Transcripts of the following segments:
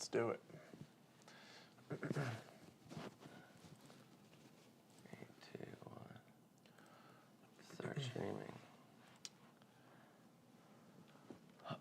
Let's do it. 3, 2, 1. Start streaming.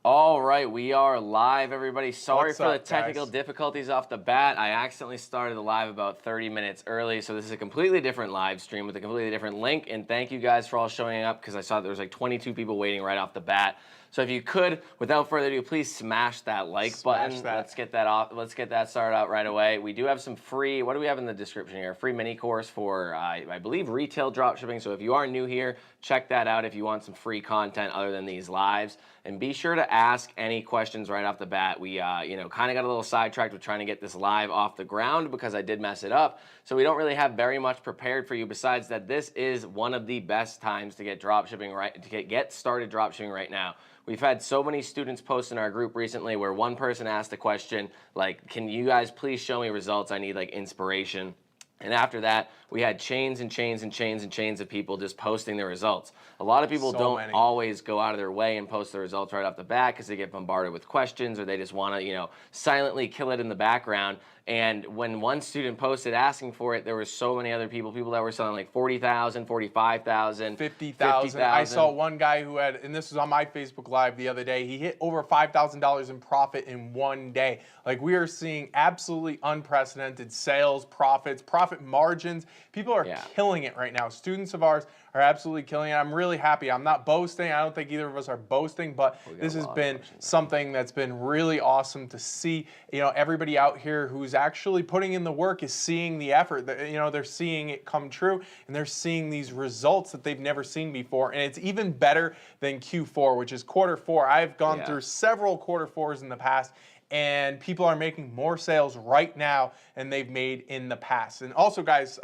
All right, we are live, everybody. Sorry for the technical difficulties off the bat. I accidentally started the live about 30 minutes early, so this is a completely different live stream with a completely different link. And thank you guys for all showing up, because I saw there was like 22 people waiting right off the bat. So if you could, without further ado, please smash that like button. Let's get that off. Let's get that started out right away. We do have some free, what do we have in the description here? A free mini course for, I believe, retail dropshipping. So if you are new here, check that out if you want some free content other than these lives. And be sure to ask any questions right off the bat. We, kind of got a little sidetracked with trying to get this live off the ground because I did mess it up. So we don't really have very much prepared for you, besides that this is one of the best times to get dropshipping right, to get started dropshipping right now. We've had so many students post in our group recently where one person asked a question like, can you guys please show me results? I need like inspiration. And after that, we had chains and chains and chains and chains of people just posting their results. A lot of people don't always go out of their way and post the results right off the bat because they get bombarded with questions, or they just want to, silently kill it in the background. And when one student posted asking for it, there were so many other people that were selling like 40,000, 45,000, 50,000. I saw one guy who had, and this was on my Facebook Live the other day, he hit over $5,000 in profit in one day. Like, we are seeing absolutely unprecedented sales, profits, profit margins. People are killing it right now. Students of ours are absolutely killing it. I'm really happy. I'm not boasting. I don't think either of us are boasting, but this has been something that's been really awesome to see. Everybody out here who's actually putting in the work is seeing the effort. They're seeing it come true, and they're seeing these results that they've never seen before. And it's even better than Q4, which is quarter 4. I've gone through several quarter 4s in the past, and people are making more sales right now than they've made in the past. And also, guys,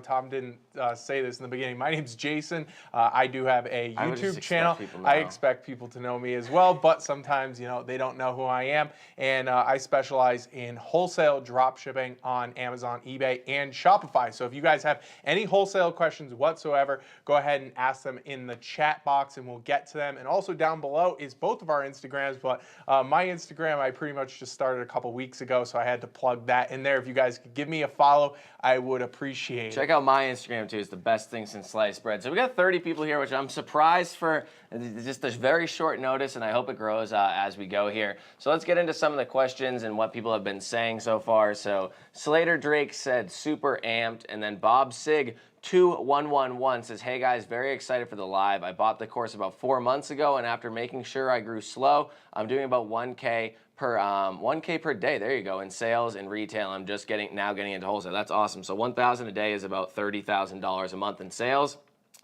Tom didn't say this in the beginning. My name's Jason. I do have a YouTube channel. I expect people to know me as well, but sometimes, they don't know who I am. And I specialize in wholesale dropshipping on Amazon, eBay, and Shopify. So if you guys have any wholesale questions whatsoever, go ahead and ask them in the chat box, and we'll get to them. And also down below is both of our Instagrams, but my Instagram, I pretty much just started a couple weeks ago, so I had to plug that in there. If you guys could give me a follow, I would appreciate it. Check out my Instagram too. It's the best thing since sliced bread. So we got 30 people here, which I'm surprised for just a very short notice, and I hope it grows as we go here. So let's get into some of the questions and what people have been saying so far. So Slater Drake said super amped, and then Bob Sig 2111 says, hey guys, very excited for the live. I bought the course about 4 months ago, and after making sure I grew slow, I'm doing about 1K per day. There you go. In sales and retail, I'm just now getting into wholesale. That's awesome. So 1,000 a day is about $30,000 a month in sales.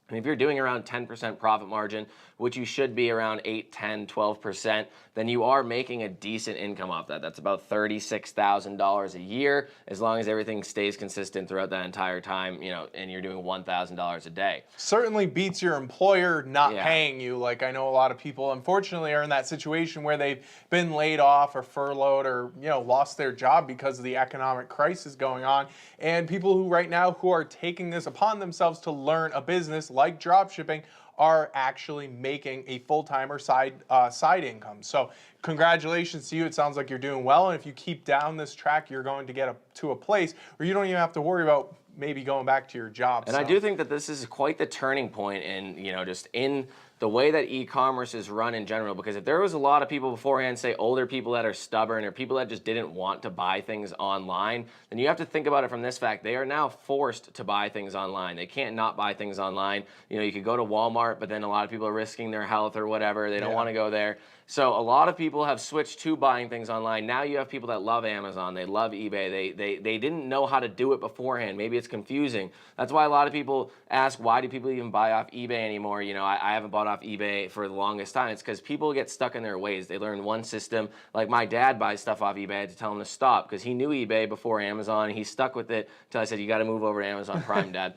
And if you're doing around 10% profit margin, which you should be around 8, 10, 12%, then you are making a decent income off that. That's about $36,000 a year, as long as everything stays consistent throughout that entire time, and you're doing $1,000 a day. Certainly beats your employer not paying you. Like, I know a lot of people, unfortunately, are in that situation where they've been laid off or furloughed or, lost their job because of the economic crisis going on. And people who right now who are taking this upon themselves to learn a business like dropshipping are actually making a full-time or side income. So congratulations to you. It sounds like you're doing well. And if you keep down this track, you're going to get to a place where you don't even have to worry about maybe going back to your job. And I do think that this is quite the turning point in, just in the way that e-commerce is run in general, because if there was a lot of people beforehand, say older people that are stubborn or people that just didn't want to buy things online, then you have to think about it from this fact. They are now forced to buy things online. They can't not buy things online. You could go to Walmart, but then a lot of people are risking their health or whatever. They don't want to go there. So a lot of people have switched to buying things online. Now you have people that love Amazon. They love eBay. They didn't know how to do it beforehand. Maybe it's confusing. That's why a lot of people ask, why do people even buy off eBay anymore? I haven't bought off eBay for the longest time. It's because people get stuck in their ways. They learn one system. Like my dad buys stuff off eBay. I had to tell him to stop because he knew eBay before Amazon. He stuck with it until I said, you got to move over to Amazon Prime, Dad.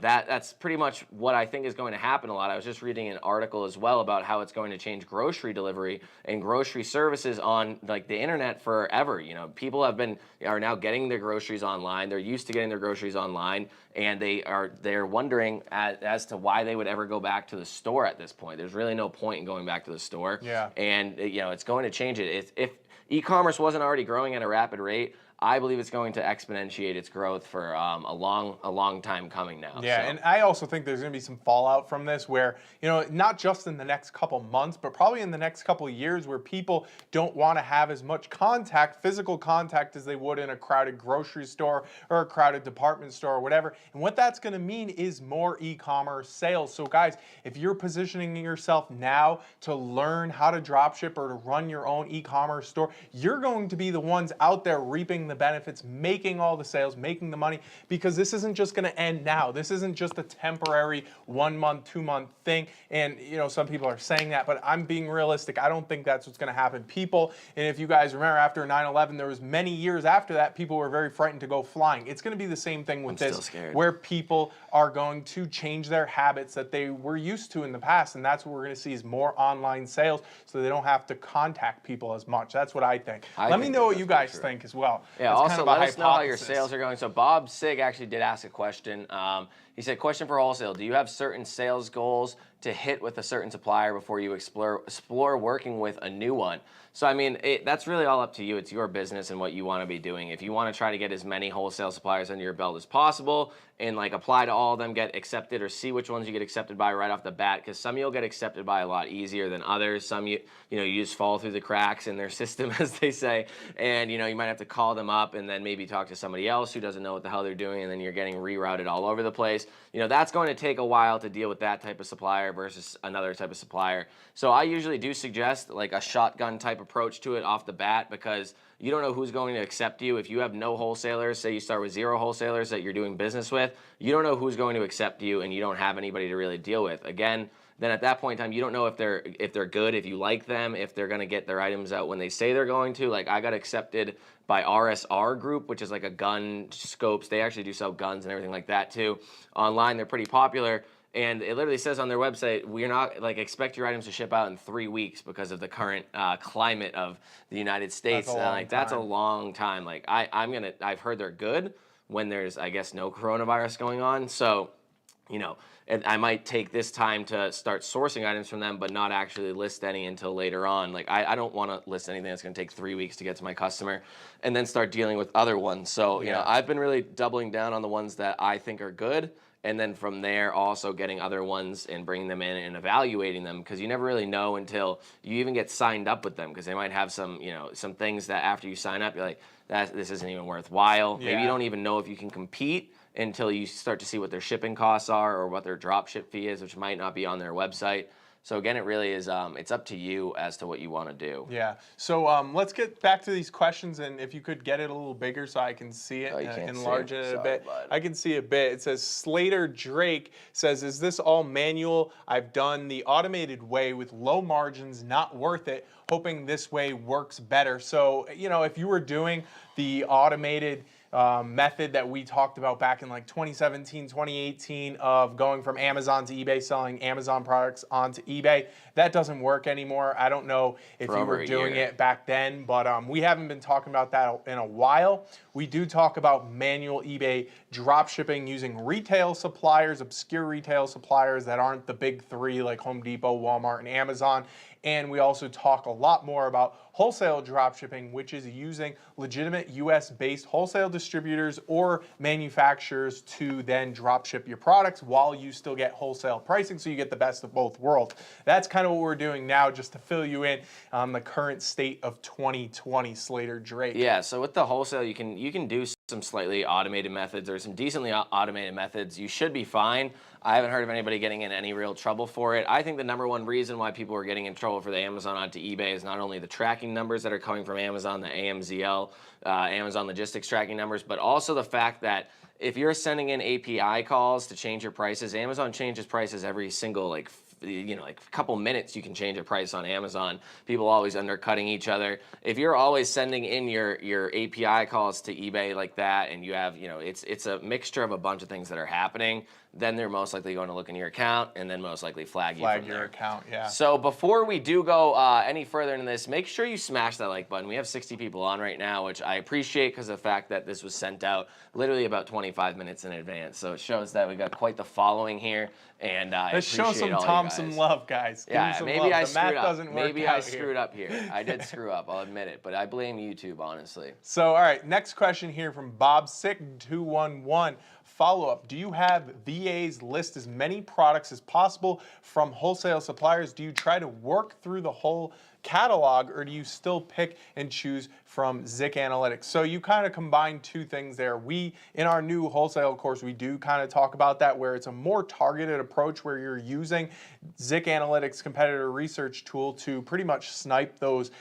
That's pretty much what I think is going to happen a lot. I was just reading an article as well about how it's going to change changed grocery delivery and grocery services on like the internet forever. You know, people are now getting their groceries online. They're used to getting their groceries online, and they're wondering as to why they would ever go back to the store at this point. There's really no point in going back to the store. Yeah. And you know, it's going to change it. If e-commerce wasn't already growing at a rapid rate, I believe it's going to exponentiate its growth for a long time coming now. Yeah, so. And I also think there's going to be some fallout from this where, you know, not just in the next couple months, but probably in the next couple years where people don't want to have as much contact, physical contact, as they would in a crowded grocery store or a crowded department store or whatever. And what that's going to mean is more e-commerce sales. So guys, if you're positioning yourself now to learn how to dropship or to run your own e-commerce store, you're going to be the ones out there reaping the benefits, making all the sales, making the money, because this isn't just going to end now. This isn't just a temporary 1 month, 2 month thing. And you know, some people are saying that, but I'm being realistic. I don't think that's what's going to happen. People, and if you guys remember, after 9/11, there was many years after that, people were very frightened to go flying. It's going to be the same thing with this, where people are going to change their habits that they were used to in the past, and that's what we're going to see is more online sales, so they don't have to contact people as much. That's what I think. Let me know what you guys think as well. Yeah, That's also kind of let a us know how your hypothesis. sales are going. So Bob Sig actually did ask a question. He said, question for wholesale. Do you have certain sales goals to hit with a certain supplier before you explore working with a new one? So, I mean, that's really all up to you. It's your business and what you want to be doing. If you want to try to get as many wholesale suppliers under your belt as possible and like apply to all of them, get accepted, or see which ones you get accepted by right off the bat, because some you'll get accepted by a lot easier than others. Some you just fall through the cracks in their system, as they say, and you might have to call them up and then maybe talk to somebody else who doesn't know what the hell they're doing, and then you're getting rerouted all over the place. That's going to take a while to deal with that type of supplier versus another type of supplier. So I usually do suggest like a shotgun type approach to it off the bat, because you don't know who's going to accept you. If you have no wholesalers, say you start with 0 wholesalers that you're doing business with, you don't know who's going to accept you, and you don't have anybody to really deal with. Again, then at that point in time, you don't know if they're good, if you like them, if they're going to get their items out when they say they're going to. Like, I got accepted by RSR Group, which is like a gun scopes. They actually do sell guns and everything like that too. Online, they're pretty popular. And it literally says on their website, we're not like expect your items to ship out in 3 weeks because of the current climate of the United States. That's a long time. Like I've heard they're good when there's, I guess, no coronavirus going on. So, and I might take this time to start sourcing items from them, but not actually list any until later on. Like I don't want to list anything that's going to take 3 weeks to get to my customer and then start dealing with other ones. So, I've been really doubling down on the ones that I think are good. And then from there, also getting other ones and bringing them in and evaluating them, because you never really know until you even get signed up with them, because they might have some, some things that after you sign up, you're like, this isn't even worthwhile. Yeah. Maybe you don't even know if you can compete until you start to see what their shipping costs are or what their drop ship fee is, which might not be on their website. So again, it really is, it's up to you as to what you want to do. Yeah. So let's get back to these questions, and if you could get it a little bigger so I can see it, enlarge it a bit. Bud. I can see a bit. It says, Slater Drake says, is this all manual? I've done the automated way with low margins, not worth it. Hoping this way works better. So, if you were doing the automated method that we talked about back in like 2017, 2018 of going from Amazon to eBay, selling Amazon products onto eBay, that doesn't work anymore. I don't know if you were doing it back then, but we haven't been talking about that in a while. We do talk about manual eBay drop shipping using retail suppliers, obscure retail suppliers that aren't the big 3 like Home Depot, Walmart, and Amazon. And we also talk a lot more about wholesale dropshipping, which is using legitimate US-based wholesale distributors or manufacturers to then dropship your products while you still get wholesale pricing, so you get the best of both worlds. That's kind of what we're doing now, just to fill you in on the current state of 2020, Slater Drake. Yeah, so with the wholesale, you can do some slightly automated methods or some decently automated methods. You should be fine. I haven't heard of anybody getting in any real trouble for it. I think the #1 reason why people are getting in trouble for the Amazon onto eBay is not only the tracking numbers that are coming from Amazon, the AMZL, Amazon Logistics tracking numbers, but also the fact that if you're sending in API calls to change your prices, Amazon changes prices every single like a couple minutes. You can change a price on Amazon. People always undercutting each other. If you're always sending in your API calls to eBay like that, and you have it's a mixture of a bunch of things that are happening, then they're most likely going to look in your account and then most likely flag you from your there. account, yeah. So before we do go any further into this, make sure you smash that like button. We have 60 people on right now, which I appreciate because of the fact that this was sent out literally about 25 minutes in advance. So it shows that we got quite the following here, and I Let's show appreciate some all Tom you guys. some love, guys. Give Yeah, him some maybe love. I The math screwed up. doesn't work Maybe out I screwed up here. I did screw up. I'll admit it, but I blame YouTube, honestly. So, all right, next question here from Bob Sick 211. Follow-up, do you have VAs list as many products as possible from wholesale suppliers? Do you try to work through the whole catalog, or do you still pick and choose from Zik Analytics? So you kind of combine two things there. We, in our new wholesale course, we do kind of talk about that, where it's a more targeted approach where you're using Zik Analytics competitor research tool to pretty much snipe those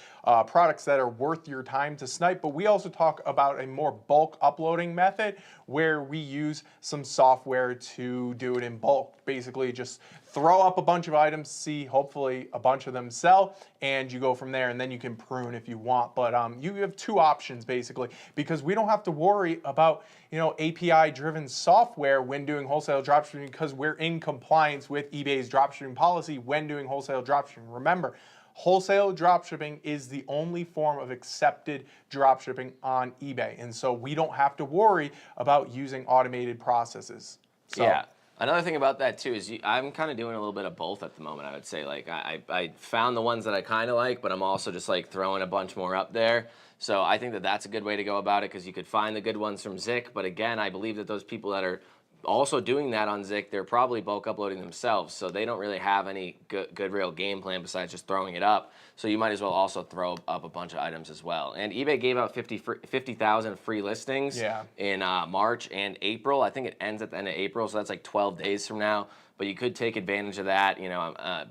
products that are worth your time to snipe. But we also talk about a more bulk uploading method where we use some software to do it in bulk. Basically just throw up a bunch of items, see hopefully a bunch of them sell, and you go from there, and then you can prune if you want. But you have two options basically, because we don't have to worry about API driven software when doing wholesale dropshipping, because we're in compliance with eBay's dropshipping policy when doing wholesale dropshipping. Remember, wholesale dropshipping is the only form of accepted dropshipping on eBay, and so we don't have to worry about using automated processes. So, yeah. Another thing about that too is I'm kind of doing a little bit of both at the moment. I would say, like, I found the ones that I kind of like, but I'm also just like throwing a bunch more up there. So I think that that's a good way to go about it, because you could find the good ones from Zik. But again, I believe that those people that are also doing that on Zik, they're probably bulk uploading themselves, so they don't really have any good real game plan besides just throwing it up. So you might as well also throw up a bunch of items as well. And eBay gave out 50,000 free listings in March and April. I think it ends at the end of April, so that's like 12 days from now. But you could take advantage of that,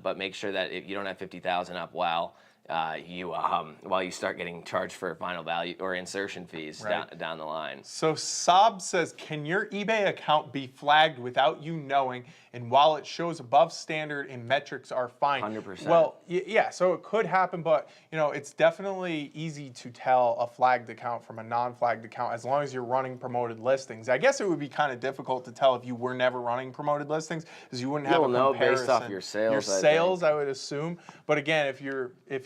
but make sure that if you don't have 50,000 up while you start getting charged for final value or insertion fees down the line. So Saab says, can your eBay account be flagged without you knowing, and while it shows above standard and metrics are fine? 100%. Well, yeah, so it could happen, but it's definitely easy to tell a flagged account from a non-flagged account as long as you're running promoted listings. I guess it would be kind of difficult to tell if you were never running promoted listings, because you wouldn't have a comparison. You'll know based off your sales. Your sales, I would assume. But again, if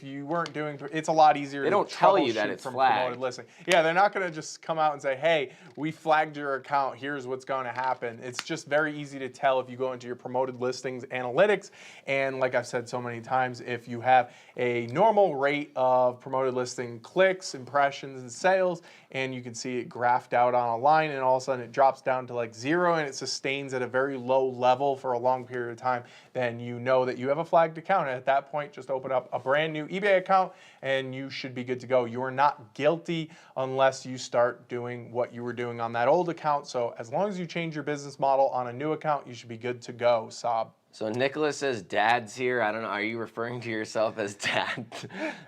you weren't doing, it's a lot easier. They don't tell you that it's flagged. Listing. Yeah, they're not going to just come out and say, hey, we flagged your account, here's what's going to happen. It's just very easy to tell if you go into your promoted listings analytics, and like I've said so many times, if you have a normal rate of promoted listing clicks, impressions, and sales, and you can see it graphed out on a line, and all of a sudden it drops down to like 0 and it sustains at a very low level for a long period of time, then you know that you have a flagged account. And at that point, just open up a brand new eBay account and you should be good to go. You are not guilty unless you start doing what you were doing on that old account. So as long as you change your business model on a new account, you should be good to go, Saab. So Nicholas says dad's here. I don't know. Are you referring to yourself as dad?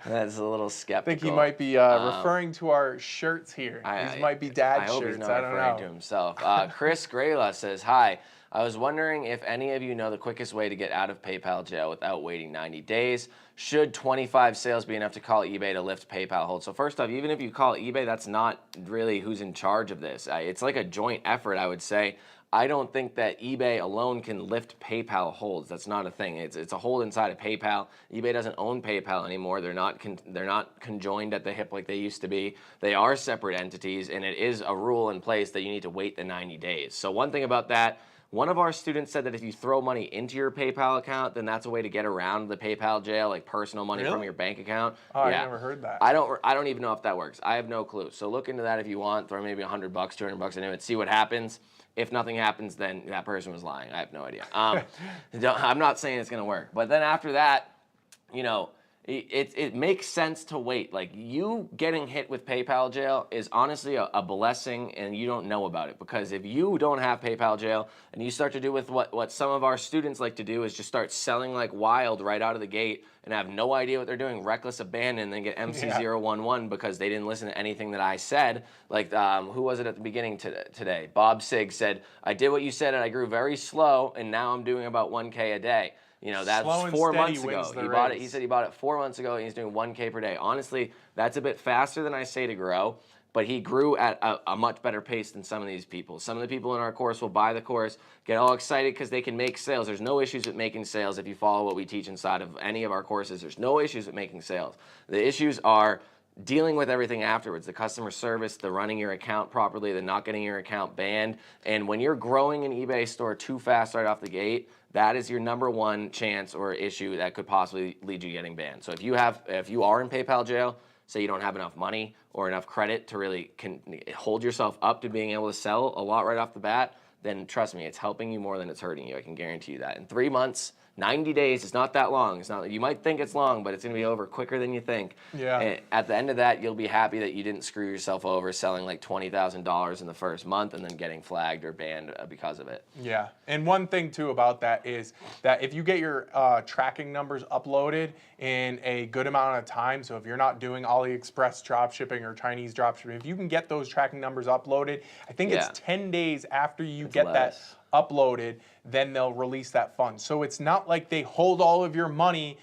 That's a little skeptical. I think he might be referring to our shirts here. These might be dad shirts. I hope he's not referring know. To himself. Chris Grayla says, hi. I was wondering if any of you know the quickest way to get out of PayPal jail without waiting 90 days. Should 25 sales be enough to call eBay to lift PayPal hold? So first off, even if you call eBay, that's not really who's in charge of this. It's like a joint effort, I would say. I don't think that eBay alone can lift PayPal holds. That's not a thing. It's a hold inside of PayPal. eBay doesn't own PayPal anymore. They're not conjoined at the hip like they used to be. They are separate entities, and it is a rule in place that you need to wait the 90 days. So one thing about that, one of our students said that if you throw money into your PayPal account, then that's a way to get around the PayPal jail, like personal money from your bank account. Oh, yeah. I never heard that. I don't even know if that works. I have no clue. So look into that if you want. Throw maybe $100, $200 into it. See what happens. If nothing happens, then that person was lying. I have no idea. I'm not saying it's going to work. But then after that, it makes sense to wait. Like, you getting hit with PayPal jail is honestly a blessing, and you don't know about it. Because if you don't have PayPal jail and you start to do with what some of our students like to do, is just start selling like wild right out of the gate and have no idea what they're doing, reckless abandon, and then get MC011 because they didn't listen to anything that I said. Like, who was it at the beginning today? Bob Sig said, I did what you said and I grew very slow, and now I'm doing about 1K a day. That's 4 months ago. He said he bought it 4 months ago, and he's doing 1K per day. Honestly, that's a bit faster than I say to grow. but he grew at a much better pace than some of these people. Some of the people in our course will buy the course, get all excited because they can make sales. There's no issues with making sales if you follow what we teach inside of any of our courses. There's no issues with making sales. The issues are dealing with everything afterwards, the customer service, the running your account properly, the not getting your account banned. And when you're growing an eBay store too fast right off the gate, that is your number one chance or issue that could possibly lead you getting banned. So if you are in PayPal jail, say you don't have enough money or enough credit to really hold yourself up to being able to sell a lot right off the bat, then trust me, it's helping you more than it's hurting you. I can guarantee you that. In 3 months, 90 days, it's not that long. It's not. You might think it's long, but it's going to be over quicker than you think. Yeah. And at the end of that, you'll be happy that you didn't screw yourself over selling like $20,000 in the first month and then getting flagged or banned because of it. Yeah. And one thing too about that is that if you get your tracking numbers uploaded in a good amount of time, so if you're not doing AliExpress dropshipping or Chinese dropshipping, if you can get those tracking numbers uploaded, I think it's 10 days after you get that uploaded, then they'll release that fund. So it's not like they hold all of your money,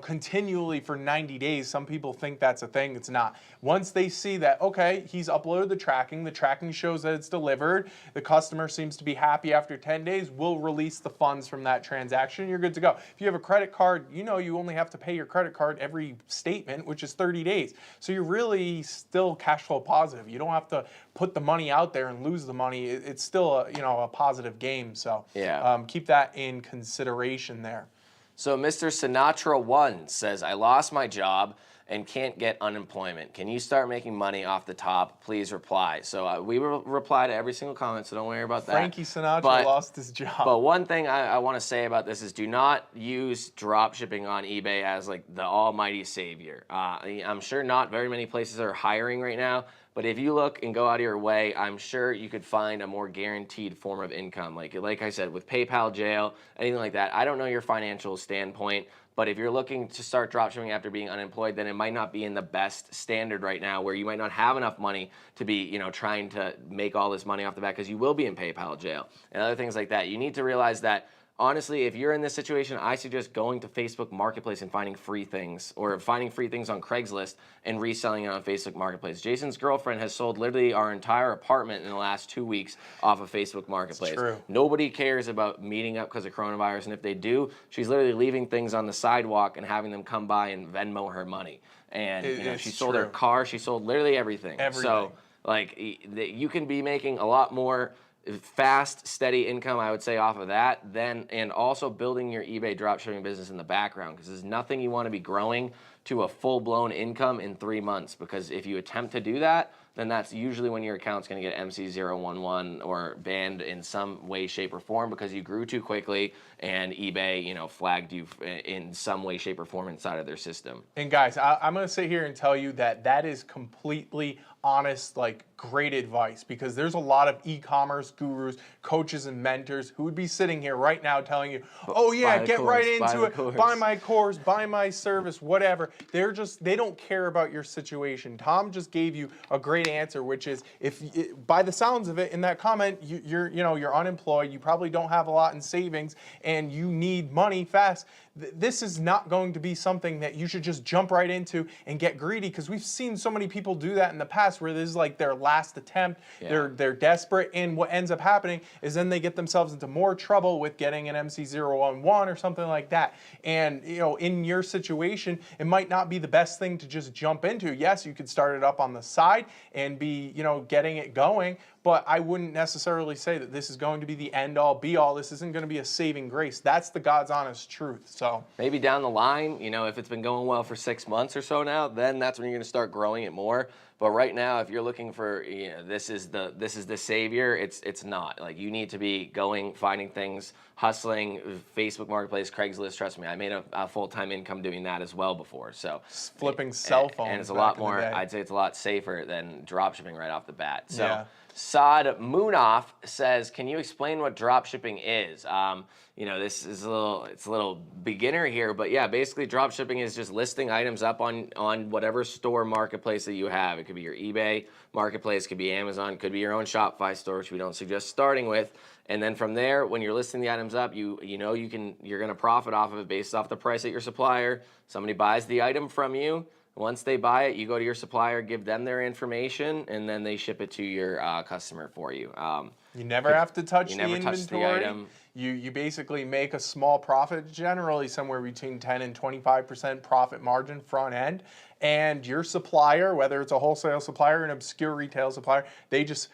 continually for 90 days. Some people think that's a thing. It's not. Once they see that, okay, he's uploaded the tracking shows that it's delivered, the customer seems to be happy after 10 days, we'll release the funds from that transaction. You're good to go. If you have a credit card, you only have to pay your credit card every statement, which is 30 days. So you're really still cash flow positive. You don't have to put the money out there and lose the money. It's still a positive game. So keep that in consideration there. So Mr. Sinatra 1 says, I lost my job and can't get unemployment. Can you start making money off the top? Please reply. So we will reply to every single comment, so don't worry about that. Frankie Sinatra lost his job. But one thing I want to say about this is do not use drop shipping on eBay as like the almighty savior. I'm sure not very many places are hiring right now, but if you look and go out of your way, I'm sure you could find a more guaranteed form of income. Like I said, with PayPal jail, anything like that. I don't know your financial standpoint, but if you're looking to start dropshipping after being unemployed, then it might not be in the best standard right now where you might not have enough money to be, trying to make all this money off the bat because you will be in PayPal jail and other things like that. You need to realize that honestly, if you're in this situation, I suggest going to Facebook Marketplace and finding free things or finding free things on Craigslist and reselling it on Facebook Marketplace. Jason's girlfriend has sold literally our entire apartment in the last 2 weeks off of Facebook Marketplace. It's true. Nobody cares about meeting up because of coronavirus, and if they do, she's literally leaving things on the sidewalk and having them come by and Venmo her money. And she sold her car, she sold literally everything. So you can be making a lot more fast, steady income, I would say, off of that, and also building your eBay dropshipping business in the background, because there's nothing you want to be growing to a full-blown income in 3 months, because if you attempt to do that, then that's usually when your account's going to get MC011 or banned in some way, shape, or form because you grew too quickly and eBay, flagged you in some way, shape, or form inside of their system. And guys, I'm going to sit here and tell you that is completely honest, great advice, because there's a lot of e-commerce gurus, coaches, and mentors who would be sitting here right now telling you, oh yeah, get right into it, buy my course, buy my service, whatever. They don't care about your situation. Tom just gave you a great answer, which is, by the sounds of it in that comment, you're unemployed, you probably don't have a lot in savings, and you need money fast. This is not going to be something that you should just jump right into and get greedy, because we've seen so many people do that in the past where this is like their last attempt. Yeah. They're desperate, and what ends up happening is then they get themselves into more trouble with getting an MC011 or something like that. And in your situation, it might not be the best thing to just jump into. Yes, you could start it up on the side and be getting it going, but I wouldn't necessarily say that this is going to be the end-all, be-all. This isn't going to be a saving grace. That's the God's honest truth. So maybe down the line, if it's been going well for 6 months or so now, then that's when you're going to start growing it more. But right now, if you're looking for, this is the savior, it's not. You need to be finding things, hustling, Facebook Marketplace, Craigslist. Trust me, I made a full-time income doing that as well before. So flipping cell phones, and it's a lot more. I'd say it's a lot safer than dropshipping right off the bat. So. Yeah. Saad Munaf says, "Can you explain what dropshipping is?" This is a little beginner here, but yeah, basically dropshipping is just listing items up on whatever store marketplace that you have. It could be your eBay marketplace, could be Amazon, could be your own Shopify store, which we don't suggest starting with. And then from there, when you're listing the items up, you're going to profit off of it based off the price at your supplier. Somebody buys the item from you. Once they buy it, you go to your supplier, give them their information, and then they ship it to your customer for you. You never have to touch the never inventory. touch the item. You basically make a small profit, generally somewhere between 10 and 25% profit margin front end. And your supplier, whether it's a wholesale supplier, an obscure retail supplier, they just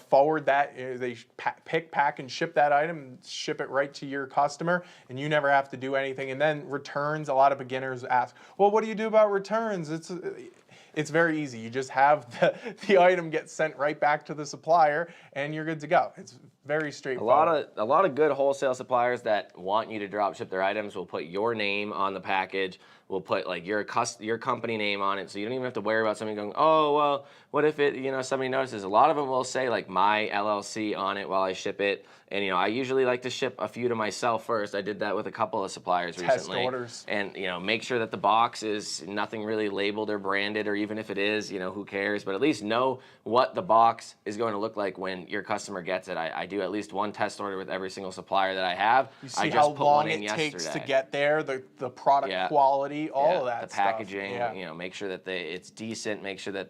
forward that. They pick, pack, and ship that item, ship it right to your customer, and you never have to do anything. And then returns. A lot of beginners ask, well, what do you do about returns? It's very easy. You just have the item get sent right back to the supplier, and you're good to go. It's very straightforward. A lot of good wholesale suppliers that want you to drop ship their items will put your name on the package. Will put like your company name on it, so you don't even have to worry about somebody going, oh well, what if it somebody notices? A lot of them will say like my LLC on it while I ship it, and I usually like to ship a few to myself first. I did that with a couple of suppliers recently. Test orders. And make sure that the box is nothing really labeled or branded, or even if it is, who cares? But at least know what the box is going to look like when your customer gets it. I do at least one test order with every single supplier that I have. You see I just how put long one in it takes yesterday. to get there, the product quality, all of that the packaging, stuff. make sure that it's decent, make sure that,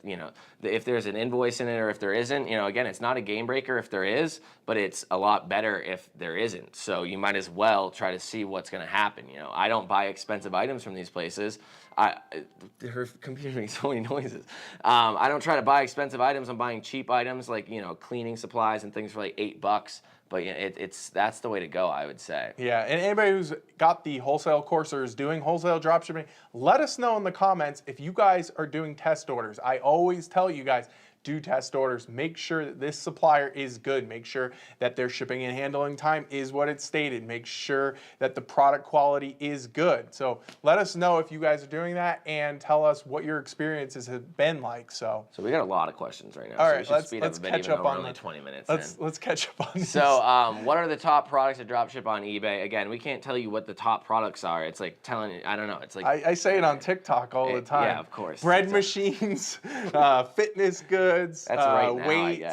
if there's an invoice in it or if there isn't, again, it's not a game breaker if there is, but it's a lot better if there isn't. So you might as well try to see what's going to happen. I don't buy expensive items from these places. Her computer makes so many noises. I don't try to buy expensive items. I'm buying cheap items like, cleaning supplies and things for like $8. But that's the way to go, I would say. Yeah, and anybody who's got the wholesale course or is doing wholesale dropshipping, let us know in the comments if you guys are doing test orders. I always tell you guys, do test orders. Make sure that this supplier is good. Make sure that their shipping and handling time is what it's stated. Make sure that the product quality is good. So let us know if you guys are doing that, and tell us what your experiences have been like. So we got a lot of questions right now. All so right, we should let's speed up a bit, catch even up though on we're only the 20 minutes let's catch up on this. So what are the top products to dropship on eBay? Again, we can't tell you what the top products are. It's like telling you, I don't know. It's like I say it on TikTok all the time. Yeah, of course. Bread machines, fitness goods. That's right now, weights,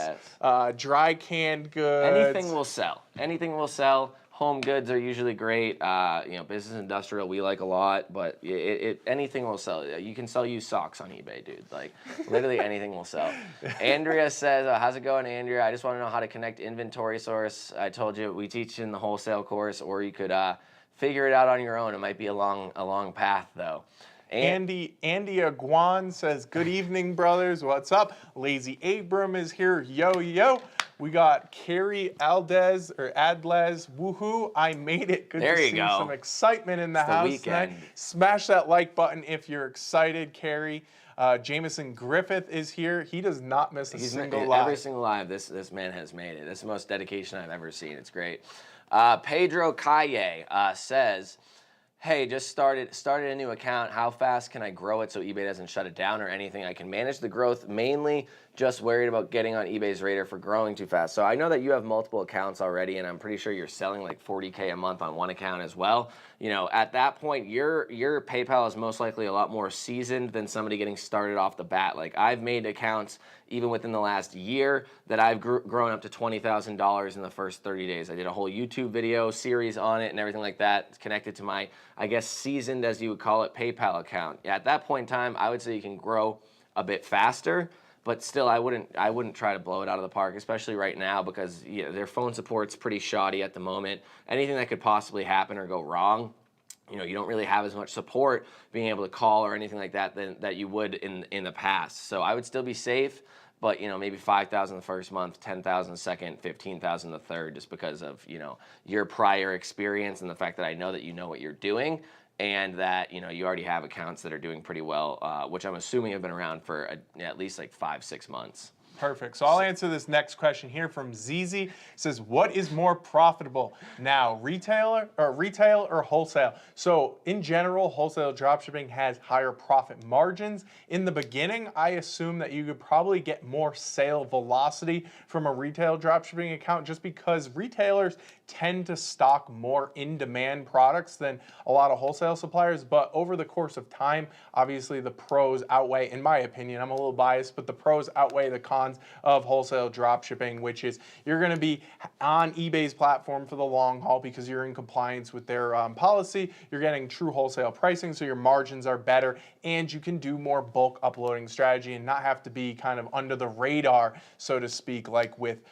I guess. dry canned goods. Anything will sell. Anything will sell. Home goods are usually great. Business industrial we like a lot, but anything will sell. You can sell used socks on eBay, dude. Like literally anything will sell. Andrea says, "How's it going, Andrea? I just want to know how to connect inventory source. I told you we teach in the wholesale course, or you could figure it out on your own. It might be a long path though." Andy Aguan says, "Good evening, brothers. What's up?" Lazy Abram is here. Yo. We got Carrie Adles. Woohoo! I made it. Good to see some excitement in the house tonight. Smash that like button if you're excited, Carrie. Jameson Griffith is here. He does not miss a single live. Every single live, this man has made it. This is the most dedication I've ever seen. It's great. Pedro Calle says, "Hey, just started a new account. How fast can I grow it so eBay doesn't shut it down or anything? I can manage the growth, mainly just worried about getting on eBay's radar for growing too fast." So I know that you have multiple accounts already, and I'm pretty sure you're selling like 40K a month on one account as well. At that point, your PayPal is most likely a lot more seasoned than somebody getting started off the bat. Like I've made accounts even within the last year that I've grown up to $20,000 in the first 30 days. I did a whole YouTube video series on it and everything like that. It's connected to my, I guess, seasoned, as you would call it, PayPal account. At that point in time, I would say you can grow a bit faster. But still, I wouldn't try to blow it out of the park, especially right now, because their phone support's pretty shoddy at the moment. Anything that could possibly happen or go wrong, you don't really have as much support being able to call or anything like that that you would in the past. So I would still be safe, but maybe 5,000 the first month, 10,000 the second, 15,000 the third, just because of your prior experience and the fact that I know that you know what you're doing. And that you already have accounts that are doing pretty well, which I'm assuming have been around for at least like 5-6 months. Perfect. So I'll answer this next question here from ZZ. It says, "What is more profitable now, retail or wholesale?" So in general, wholesale dropshipping has higher profit margins. In the beginning, I assume that you could probably get more sale velocity from a retail dropshipping account, just because retailers tend to stock more in-demand products than a lot of wholesale suppliers. But over the course of time, obviously the pros outweigh, in my opinion, I'm a little biased, but the pros outweigh the cons cons of wholesale dropshipping, which is you're going to be on eBay's platform for the long haul because you're in compliance with their policy. You're getting true wholesale pricing, so your margins are better, and you can do more bulk uploading strategy and not have to be kind of under the radar, so to speak, like with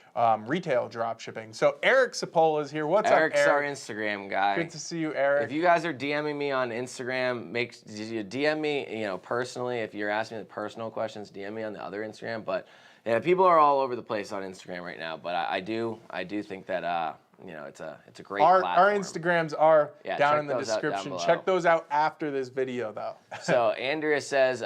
retail dropshipping. So Eric Cipolla is here. What's Eric's up, our Eric? Instagram guy. Good to see you, Eric. If you guys are DMing me on Instagram, you DM me, personally. If you're asking me the personal questions, DM me on the other Instagram. But yeah, people are all over the place on Instagram right now. But I do think that it's a great platform. Our Instagrams are down in the those out down description. below. Check those out after this video, though. So Andrea says,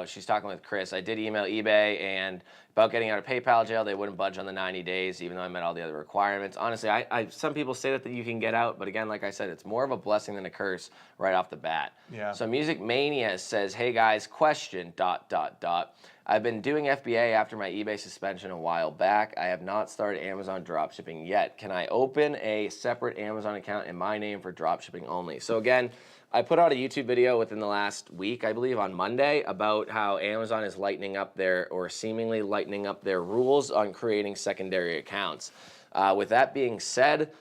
she's talking with Chris. I did email eBay and about getting out of PayPal jail. They wouldn't budge on the 90 days, even though I met all the other requirements. Honestly, some people say that you can get out, but again, like I said, it's more of a blessing than a curse right off the bat. Yeah. So Music Mania says, hey guys, question, ... I've been doing FBA after my eBay suspension a while back. I have not started Amazon dropshipping yet. Can I open a separate Amazon account in my name for dropshipping only? So again, I put out a YouTube video within the last week, I believe, on Monday about how Amazon is seemingly lightening up their rules on creating secondary accounts. With that being said,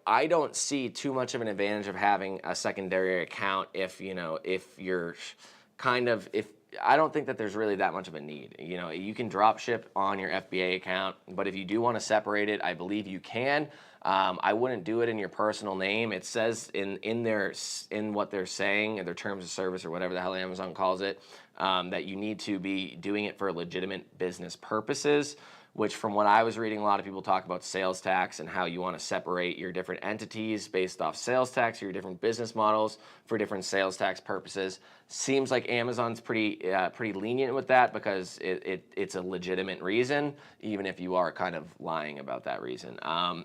I don't see too much of an advantage of having a secondary account if you're I don't think that there's really that much of a need. You can drop ship on your FBA account, but if you do want to separate it, I believe you can. I wouldn't do it in your personal name. It says in what they're saying, in their terms of service or whatever the hell Amazon calls it, that you need to be doing it for legitimate business purposes, which from what I was reading, a lot of people talk about sales tax and how you want to separate your different entities based off sales tax or your different business models for different sales tax purposes. Seems like Amazon's pretty lenient with that because it's a legitimate reason, even if you are kind of lying about that reason.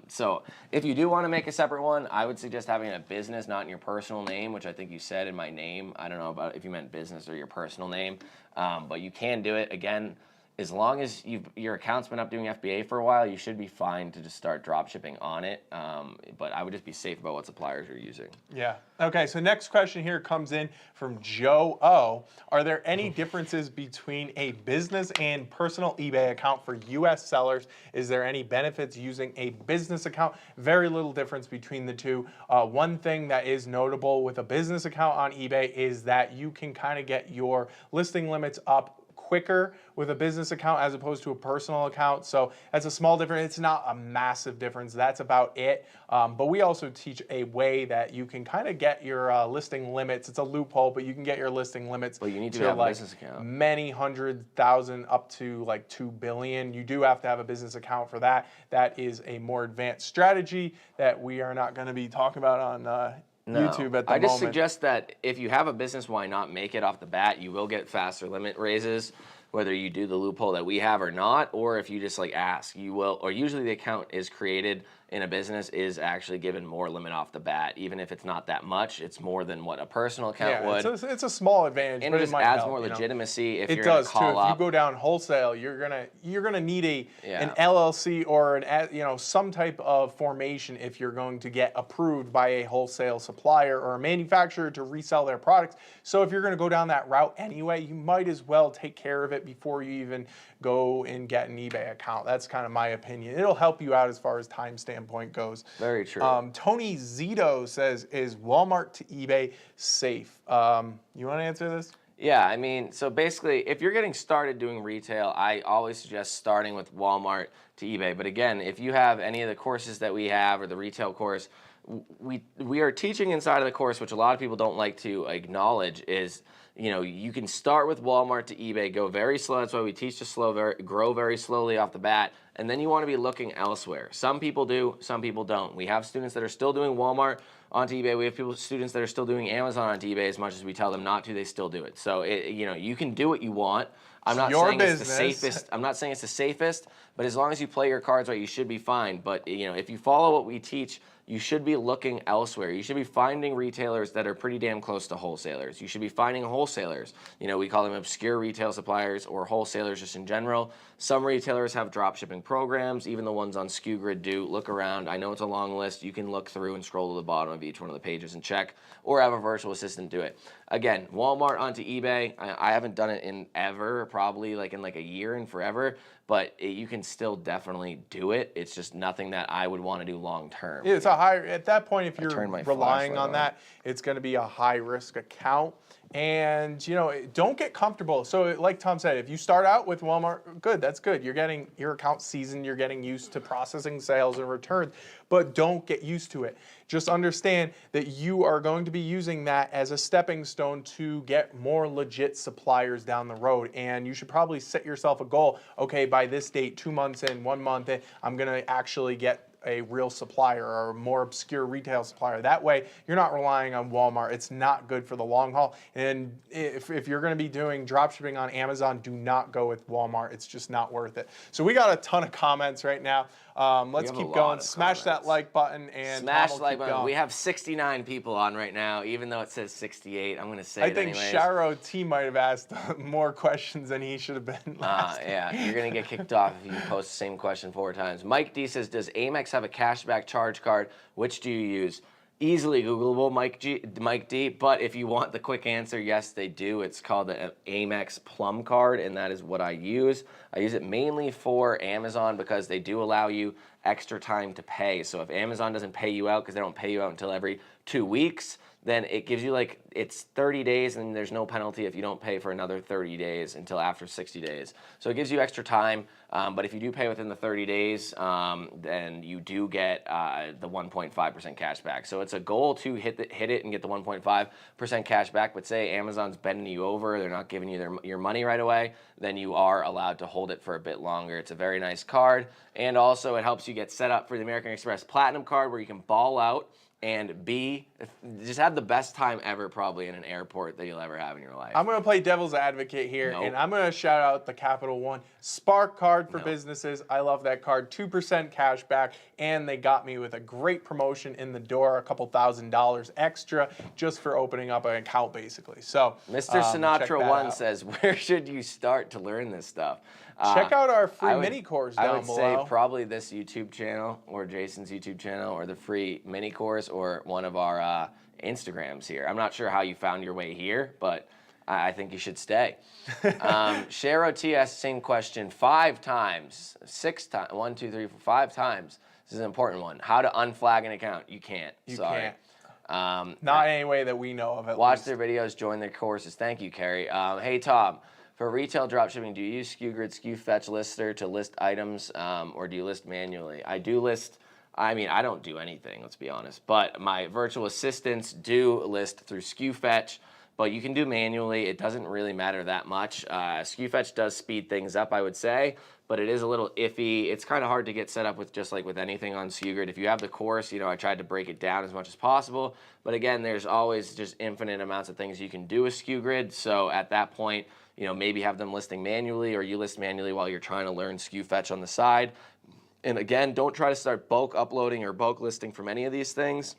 So if you do want to make a separate one, I would suggest having a business, not in your personal name, which I think you said in my name. I don't know about if you meant business or your personal name, but you can do it. Again, as long as your account's been up doing FBA for a while, you should be fine to just start drop shipping on it. But I would just be safe about what suppliers you're using. Yeah. Okay, so next question here comes in from Joe O. Are there any differences between a business and personal eBay account for U.S. sellers? Is there any benefits using a business account? Very little difference between the two. One thing that is notable with a business account on eBay is that you can kind of get your listing limits up quicker with a business account as opposed to a personal account. So that's a small difference. It's not a massive difference. That's about it. But we also teach a way that you can kind of get your listing limits. It's a loophole, but you can get your listing limits. But you need to have a business account. Many 100,000 up to like 2 billion. You do have to have a business account for that. That is a more advanced strategy that we are not going to be talking about on YouTube at the moment. I just suggest that if you have a business, why not make it off the bat? You will get faster limit raises, whether you do the loophole that we have or not, or if you just ask, you will. Or usually the account is created in a business is actually given more limit off the bat, even if it's not that much. It's more than what a personal account would. It's a small advantage, and but it just adds more legitimacy if you're going to call up. If you go down wholesale, you're gonna need an LLC or some type of formation if you're going to get approved by a wholesale supplier or a manufacturer to resell their products. So if you're going to go down that route anyway, you might as well take care of it before you even go and get an eBay account. That's kind of my opinion. It'll help you out as far as time standpoint goes. Very true. Tony Zito says, is Walmart to eBay safe? You want to answer this? Yeah, I mean, so basically, if you're getting started doing retail, I always suggest starting with Walmart to eBay. But again, if you have any of the courses that we have or the retail course, we are teaching inside of the course, which a lot of people don't like to acknowledge, is you can start with Walmart to eBay, go very slow. That's why we teach to grow very slowly off the bat. And then you want to be looking elsewhere. Some people do, some people don't. We have students that are still doing Walmart onto eBay. We have students that are still doing Amazon onto eBay. As much as we tell them not to, they still do it. So you can do what you want. I'm not saying it's the safest. I'm not saying it's the safest, but as long as you play your cards right, you should be fine. But if you follow what we teach, you should be looking elsewhere. You should be finding retailers that are pretty damn close to wholesalers. You should be finding wholesalers. We call them obscure retail suppliers or wholesalers just in general. Some retailers have dropshipping programs, even the ones on SKU do. Look around. I know it's a long list. You can look through and scroll to the bottom of each one of the pages and check, or have a virtual assistant do it. Again, Walmart onto eBay. I haven't done it in ever, probably like in like a year and forever, but you can still definitely do it. It's just nothing that I would want to do long term. It's a high, at that point, if you're relying on that, it's going to be a high risk account. And, you know, don't get comfortable. So like Tom said, if you start out with Walmart, good, that's good. You're getting your account seasoned, you're getting used to processing sales and returns, but don't get used to it. Just understand that you are going to be using that as a stepping stone to get more legit suppliers down the road. And you should probably set yourself a goal. Okay, by this date, 2 months in, 1 month in, I'm going to actually get a real supplier or a more obscure retail supplier. That way, you're not relying on Walmart. It's not good for the long haul. And if you're going to be doing dropshipping on Amazon, do not go with Walmart. It's just not worth it. So we got a ton of comments right now. Let's keep going. Smash that like button and smash the like button. We have 69 people on right now, even though it says 68. I'm going to say it anyways. I think Sharo T might have asked more questions than he should have been last time. Yeah, you're going to get kicked off if you post the same question 4 times. Mike D says, does Amex have a cashback charge card? Which do you use? Easily Googleable, Mike D, but if you want the quick answer, yes, they do. It's called the Amex Plum Card, and that is what I use. I use it mainly for Amazon because they do allow you extra time to pay. So if Amazon doesn't pay you out, because they don't pay you out until every 2 weeks, then it gives you like, it's 30 days and there's no penalty if you don't pay for another 30 days until after 60 days. So it gives you extra time, but if you do pay within the 30 days, then you do get the 1.5% cash back. So it's a goal to hit it and get the 1.5% cash back, but say Amazon's bending you over, they're not giving you your money right away, then you are allowed to hold it for a bit longer. It's a very nice card, and also it helps you get set up for the American Express Platinum card where you can ball out and just have the best time ever probably in an airport that you'll ever have in your life. I'm going to play devil's advocate here, and I'm going to shout out the Capital One Spark card for businesses. I love that card. 2% cash back, and they got me with a great promotion in the door, a couple $1,000 extra just for opening up an account, basically. So, Mr. Sinatra 1 says, where should you start to learn this stuff? Check out our free mini course down below. I would say probably this YouTube channel or Jason's YouTube channel or the free mini course or one of our Instagrams here. I'm not sure how you found your way here, but I think you should stay. Sharo T asked the same question 5 times, 6 times, 1, 2, 3, 4, 5 times. This is an important one. How to unflag an account. You can't. Sorry. Can't. Not any way that we know of. Watch their videos, join their courses. Thank you, Carrie. Hey, Tom. For retail dropshipping, do you use SKU Fetch Lister to list items, or do you list manually? I do list. I mean, I don't do anything, let's be honest. But my virtual assistants do list through SKU Fetch, but you can do manually. It doesn't really matter that much. SKU Fetch does speed things up, I would say, but it is a little iffy. It's kind of hard to get set up with just like with anything on SKU. If you have the course, you know, I tried to break it down as much as possible. But again, there's always just infinite amounts of things you can do with SKU. So at that point, you know, maybe have them listing manually or you list manually while you're trying to learn SKU Fetch on the side. And again, don't try to start bulk uploading or bulk listing from any of these things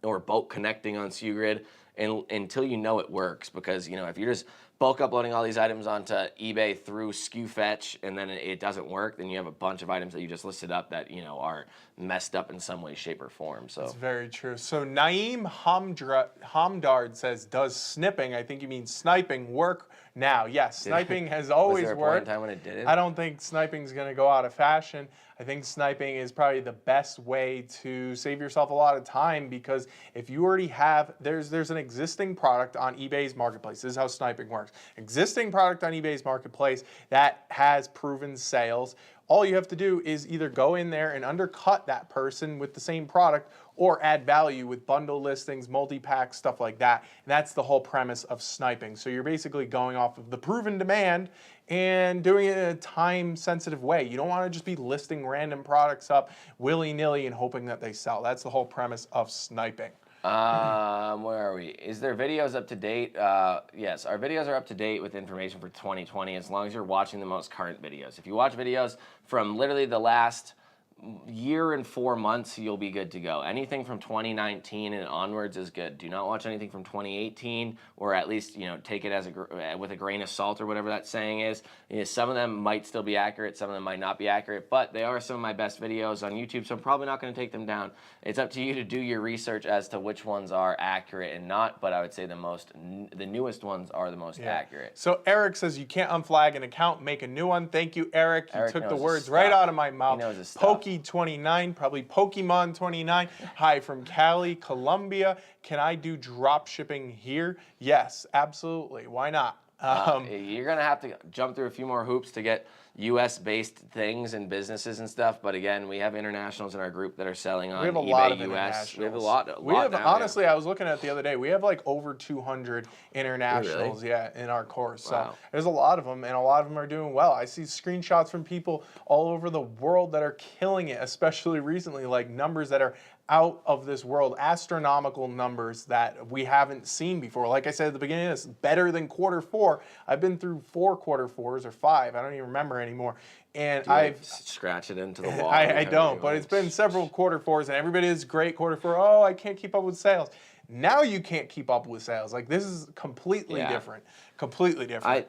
or bulk connecting on SKU until you know it works. Because, you know, if you're just bulk uploading all these items onto eBay through SKU Fetch and then it doesn't work, then you have a bunch of items that you just listed up that, you know, are messed up in some way, shape, or form. So that's very true. So Naeem Hamdard says, does snipping, I think you mean sniping, work now? Yes, sniping has always worked. Was there a point in time when it didn't? I don't think sniping is going to go out of fashion. I think sniping is probably the best way to save yourself a lot of time, because if you already have, there's an existing product on eBay's marketplace. This is how sniping works. Existing product on eBay's marketplace that has proven sales. All you have to do is either go in there and undercut that person with the same product or add value with bundle listings, multi-packs, stuff like that. And that's the whole premise of sniping. So you're basically going off of the proven demand and doing it in a time-sensitive way. You don't want to just be listing random products up willy-nilly and hoping that they sell. That's the whole premise of sniping. Where are we? Is their videos up to date? Yes, our videos are up to date with information for 2020 as long as you're watching the most current videos. If you watch videos from literally the last year and 4 months, you'll be good to go. Anything from 2019 and onwards is good. Do not watch anything from 2018, or at least, you know, take it as with a grain of salt, or whatever that saying is. You know, some of them might still be accurate, some of them might not be accurate, but they are some of my best videos on YouTube, so I'm probably not going to take them down. It's up to you to do your research as to which ones are accurate and not, but I would say the newest ones are the most accurate. So Eric says you can't unflag an account, make a new one. Thank you, Eric. You took the words right out of my mouth. He knows his stuff. Pokey29, probably Pokemon29. Hi from Cali, Colombia. Can I do drop shipping here? Yes, absolutely. Why not? You're going to have to jump through a few more hoops to get US-based things and businesses and stuff, but again, we have internationals in our group that are selling on eBay US. We have a lot. Honestly, I was looking at it the other day. We have like over 200 internationals, in our course. So there's a lot of them, and a lot of them are doing well. I see screenshots from people all over the world that are killing it, especially recently, like numbers that are out of this world, astronomical numbers that we haven't seen before. Like I said at the beginning of this, better than Q4. I've been through 4 Q4s or 5. I don't even remember anymore. And I've scratch it into the wall. I don't, but it's been several Q4s, and everybody is great Q4. Oh, I can't keep up with sales. Now you can't keep up with sales. Like, this is completely different. Completely different.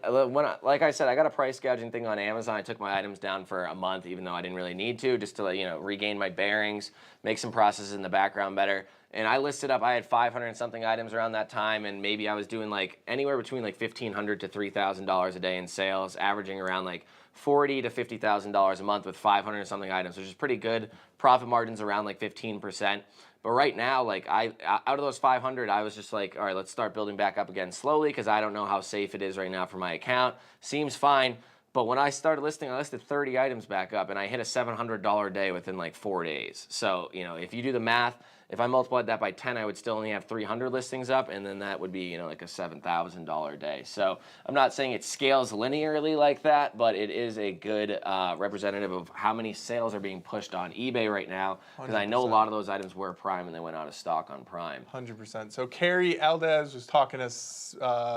Like I said, I got a price gouging thing on Amazon. I took my items down for a month, even though I didn't really need to, just to regain my bearings, make some processes in the background better. And I listed up, I had 500 and something items around that time, and maybe I was doing like anywhere between like $1,500 to $3,000 a day in sales, averaging around like $40,000 to $50,000 a month with 500 and something items, which is pretty good. Profit margins around like 15%. But right now, like out of those 500, I was just like, all right, let's start building back up again slowly, because I don't know how safe it is right now for my account. Seems fine. But when I started listing, I listed 30 items back up, and I hit a $700 day within like 4 days. So, if you do the math, if I multiplied that by 10, I would still only have 300 listings up, and then that would be, like a $7,000 day. So I'm not saying it scales linearly like that, but it is a good representative of how many sales are being pushed on eBay right now, because I know a lot of those items were Prime, and they went out of stock on Prime. 100%. So Carrie Aldez was talking to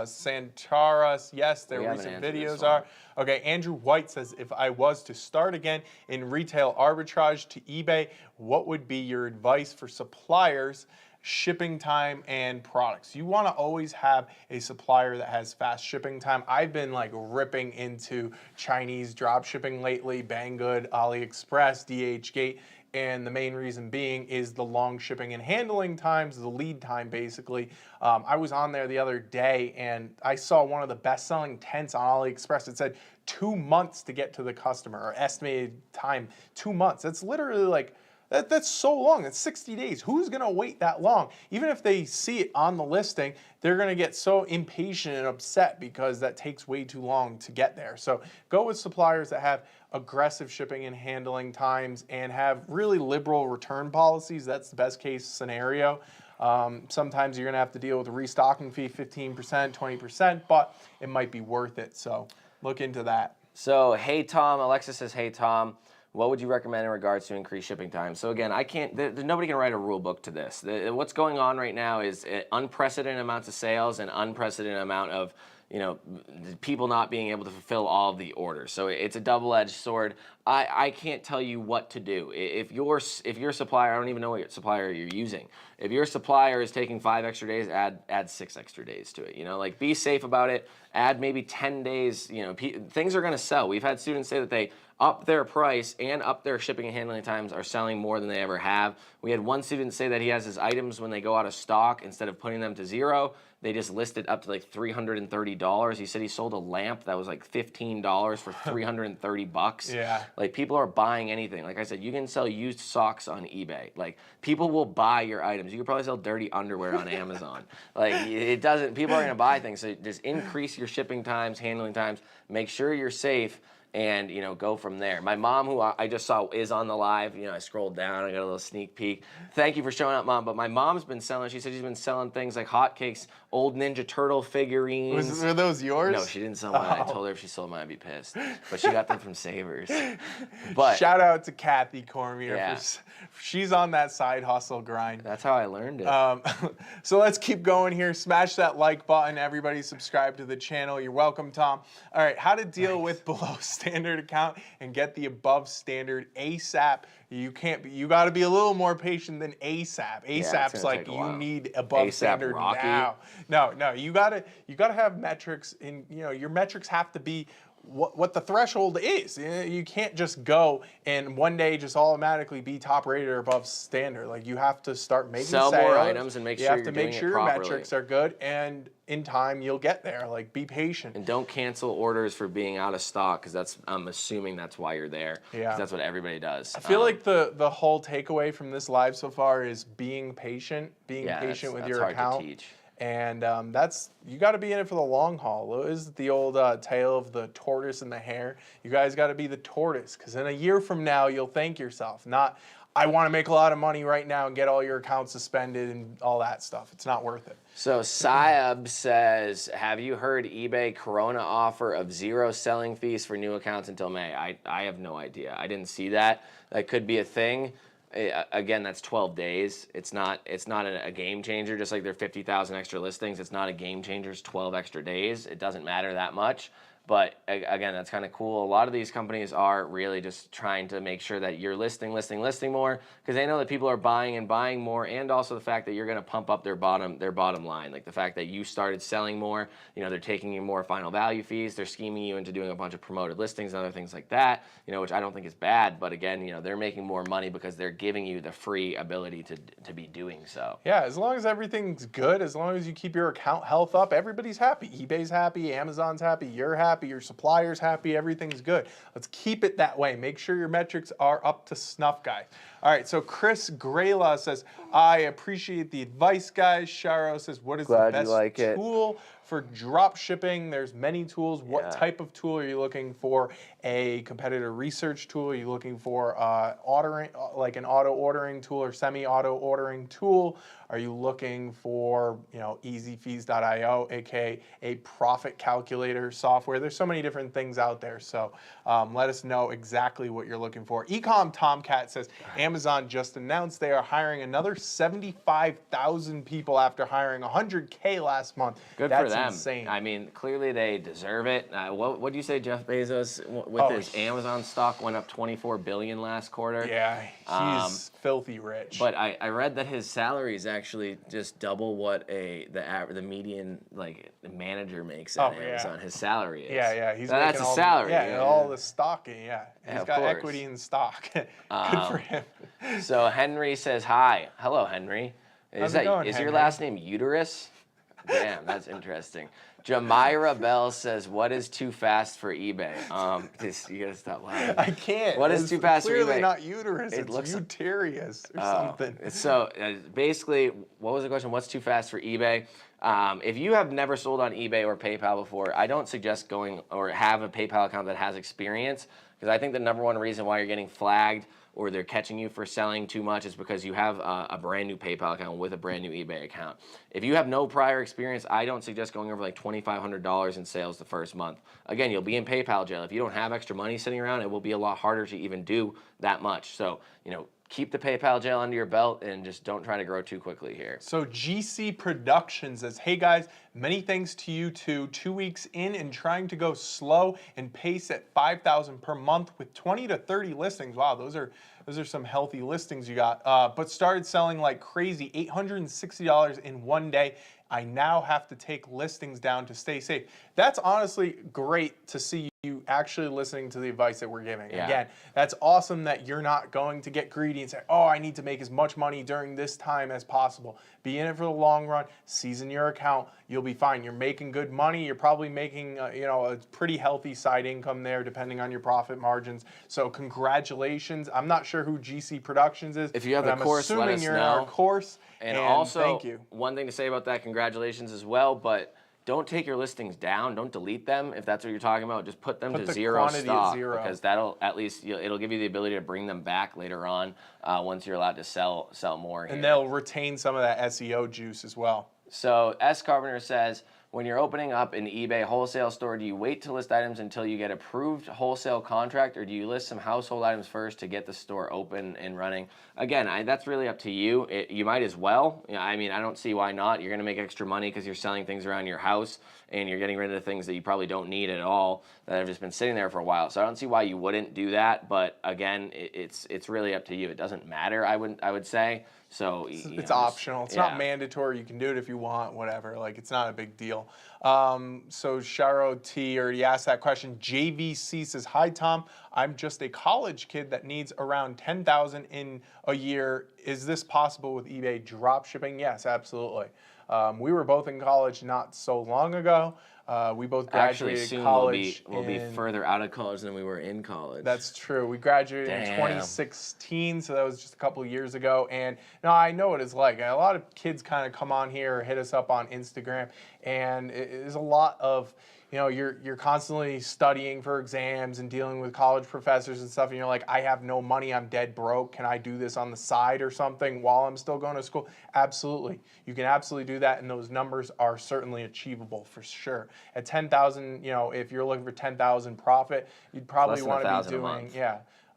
Santaras. Yes, their recent videos are. Okay, Andrew White says, if I was to start again in retail arbitrage to eBay, what would be your advice for suppliers, shipping time, and products? You want to always have a supplier that has fast shipping time. I've been like ripping into Chinese drop shipping lately, Banggood, AliExpress, DHgate. And the main reason being is the long shipping and handling times, the lead time, basically. I was on there the other day, and I saw one of the best-selling tents on AliExpress. It said 2 months to get to the customer, or estimated time 2 months. That's literally like, that's so long. That's 60 days. Who's going to wait that long? Even if they see it on the listing, they're going to get so impatient and upset because that takes way too long to get there. So go with suppliers that have aggressive shipping and handling times and have really liberal return policies. That's the best case scenario. Sometimes you're going to have to deal with a restocking fee, 15%, 20%, but it might be worth it. So look into that. So, hey, Tom. Alexis says, hey, Tom. What would you recommend in regards to increased shipping time? So again, nobody can write a rule book to this. What's going on right now is unprecedented amounts of sales and unprecedented amount of people not being able to fulfill all of the orders. So it's a double-edged sword. I can't tell you what to do. If your supplier, I don't even know what supplier you're using. If your supplier is taking 5 extra days, add 6 extra days to it. Like be safe about it. Add maybe 10 days. Things are going to sell. We've had students say that they up their price and up their shipping and handling times are selling more than they ever have. We had one student say that he has his items, when they go out of stock, instead of putting them to zero, they just list it up to like $330. He said he sold a lamp that was like $15 for $330. Yeah. Like, people are buying anything. Like I said, you can sell used socks on eBay. Like, people will buy your items. You could probably sell dirty underwear on Amazon. Like, people are going to buy things. So just increase your shipping times, handling times, make sure you're safe, and go from there. My mom, who I just saw is on the live, I scrolled down, I got a little sneak peek. Thank you for showing up, Mom. But my mom's been selling, she said she's been selling things like hotcakes, old Ninja Turtle figurines. Were those yours? No, she didn't sell mine. I told her if she sold mine, I'd be pissed. But she got them from Savers. But shout out to Kathy Cormier. Yeah. She's on that side hustle grind. That's how I learned it. So let's keep going here. Smash that like button. Everybody subscribe to the channel. You're welcome, Tom. All right, how to deal with below standard account and get the above standard ASAP. You can't be, you got to be a little more patient than ASAP. ASAP's like you need above standard Rocky. now. No, you gotta have metrics in, your metrics have to be what the threshold is. You can't just go and one day just automatically be top rated or above standard. Like you have to start making sell sales. more items and make sure you have you're to doing make sure it your properly. metrics are good, and in time you'll get there. Like be patient. And don't cancel orders for being out of stock, because I'm assuming that's why you're there. Yeah. 'Cause that's what everybody does. I feel like the whole takeaway from this live so far is being patient, with that's your hard account. to teach. And you got to be in it for the long haul. It is the old tale of the tortoise and the hare. You guys got to be the tortoise, because in a year from now you'll thank yourself. Not, I want to make a lot of money right now and get all your accounts suspended and all that stuff. It's not worth it. So Saab says, have you heard eBay Corona offer of 0 selling fees for new accounts until May? I have no idea. I didn't see that. That could be a thing. Again, that's 12 days. It's not a game changer. Just like there are 50,000 extra listings, it's not a game changer. It's 12 extra days. It doesn't matter that much. But again, that's kind of cool. A lot of these companies are really just trying to make sure that you're listing more, because they know that people are buying and buying more, and also the fact that you're going to pump up their bottom line. Like the fact that you started selling more, they're taking you more final value fees. They're scheming you into doing a bunch of promoted listings and other things like that, which I don't think is bad. But again, they're making more money because they're giving you the free ability to be doing so. Yeah, as long as everything's good, as long as you keep your account health up, everybody's happy. eBay's happy, Amazon's happy, you're happy. Your supplier's happy, everything's good. Let's keep it that way. Make sure your metrics are up to snuff, guys. All right, so Chris Grayla says, I appreciate the advice, guys. Sharo says, what is the best tool for drop shipping? There's many tools. What type of tool are you looking for? A competitor research tool? Are you looking for ordering, like an auto ordering tool or semi-auto ordering tool? Are you looking for, easyfees.io, aka a profit calculator software? There's so many different things out there. So let us know exactly what you're looking for. eCom Tomcat says, Amazon just announced they are hiring another 75,000 people after hiring 100K last month. Good That's for them. insane. I mean, clearly they deserve it. What do you say, Jeff Bezos, with his Amazon stock went up 24 billion last quarter? Yeah, he's filthy rich. But I read that his salary is actually just double what the median manager makes at Amazon. His salary is. Yeah, that's a salary. All the stock. Yeah, he's got course. equity in stock. Good for him. So Henry says hi. Hello, Henry. Is your last name Uterus? Damn, that's interesting. Jamira Bell says, what is too fast for eBay? You gotta stop laughing. I can't. What is too fast for eBay? Clearly not uterus. It's uterius or something. So basically, what was the question? What's too fast for eBay? If you have never sold on eBay or PayPal before, I don't suggest going or have a PayPal account that has experience, because I think the number one reason why you're getting flagged or they're catching you for selling too much is because you have a brand new PayPal account with a brand new eBay account. If you have no prior experience, I don't suggest going over like $2,500 in sales the first month. Again, you'll be in PayPal jail. If you don't have extra money sitting around, it will be a lot harder to even do that much. So, keep the PayPal jail under your belt and just don't try to grow too quickly here. So GC Productions says, hey guys, many thanks to you two. 2 weeks in and trying to go slow and pace at 5,000 per month with 20 to 30 listings. Wow, those are some healthy listings you got. But started selling like crazy, $860 in one day. I now have to take listings down to stay safe. That's honestly great to see you actually listening to the advice that we're giving. Yeah. Again, that's awesome that you're not going to get greedy and say, oh, I need to make as much money during this time as possible. Be in it for the long run, season your account, you'll be fine. You're making good money. You're probably making a pretty healthy side income there depending on your profit margins. So congratulations. I'm not sure who GC Productions is. If you have the course, let us know. I'm assuming you're in our course. And also, thank you. One thing to say about that, congratulations as well, but don't take your listings down. Don't delete them if that's what you're talking about. Just put them to zero stock, because that'll at least it'll give you the ability to bring them back later on once you're allowed to sell more. And they'll retain some of that SEO juice as well. So S Carpenter says, when you're opening up an eBay wholesale store, do you wait to list items until you get approved wholesale contract, or do you list some household items first to get the store open and running? Again, that's really up to you. You might as well. I mean, I don't see why not. You're going to make extra money because you're selling things around your house and you're getting rid of the things that you probably don't need at all that have just been sitting there for a while. So I don't see why you wouldn't do that. But again, it's really up to you. It doesn't matter, I would say. So it's optional. It's not mandatory. You can do it if you want, whatever. Like, it's not a big deal. So Sharo T already asked that question. JVC says, "Hi Tom, I'm just a college kid that needs around 10,000 in a year. Is this possible with eBay dropshipping?" Yes, absolutely. We were both in college not so long ago. We both graduated Actually, soon college. We'll be further out of college than we were in college. That's true. We graduated in 2016, so that was just a couple of years ago. And now I know what it's like. A lot of kids kind of come on here, hit us up on Instagram, and there's a lot of, you're constantly studying for exams and dealing with college professors and stuff, and you're like, I have no money, I'm dead broke. Can I do this on the side or something while I'm still going to school? Absolutely. You can absolutely do that, and those numbers are certainly achievable for sure. At 10,000, if you're looking for 10,000 profit, you'd probably want to be doing,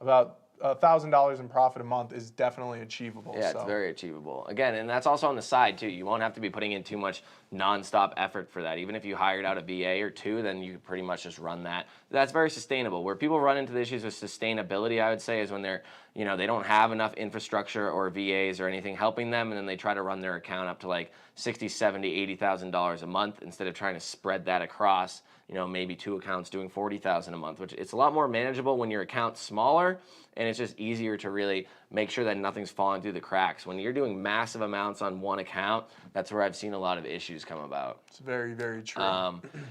about $1,000 in profit a month is definitely achievable. Yeah, it's very achievable. Again, and that's also on the side too. You won't have to be putting in too much nonstop effort for that. Even if you hired out a VA or two, then you could pretty much just run that. That's very sustainable. Where people run into the issues with sustainability, I would say, is when they're, they don't have enough infrastructure or VAs or anything helping them, and then they try to run their account up to like $60,000, $70,000, $80,000 a month instead of trying to spread that across, maybe 2 accounts doing $40,000 a month, which it's a lot more manageable when your account's smaller, and it's just easier to really make sure that nothing's falling through the cracks. When you're doing massive amounts on one account, that's where I've seen a lot of issues come about. It's very, very true.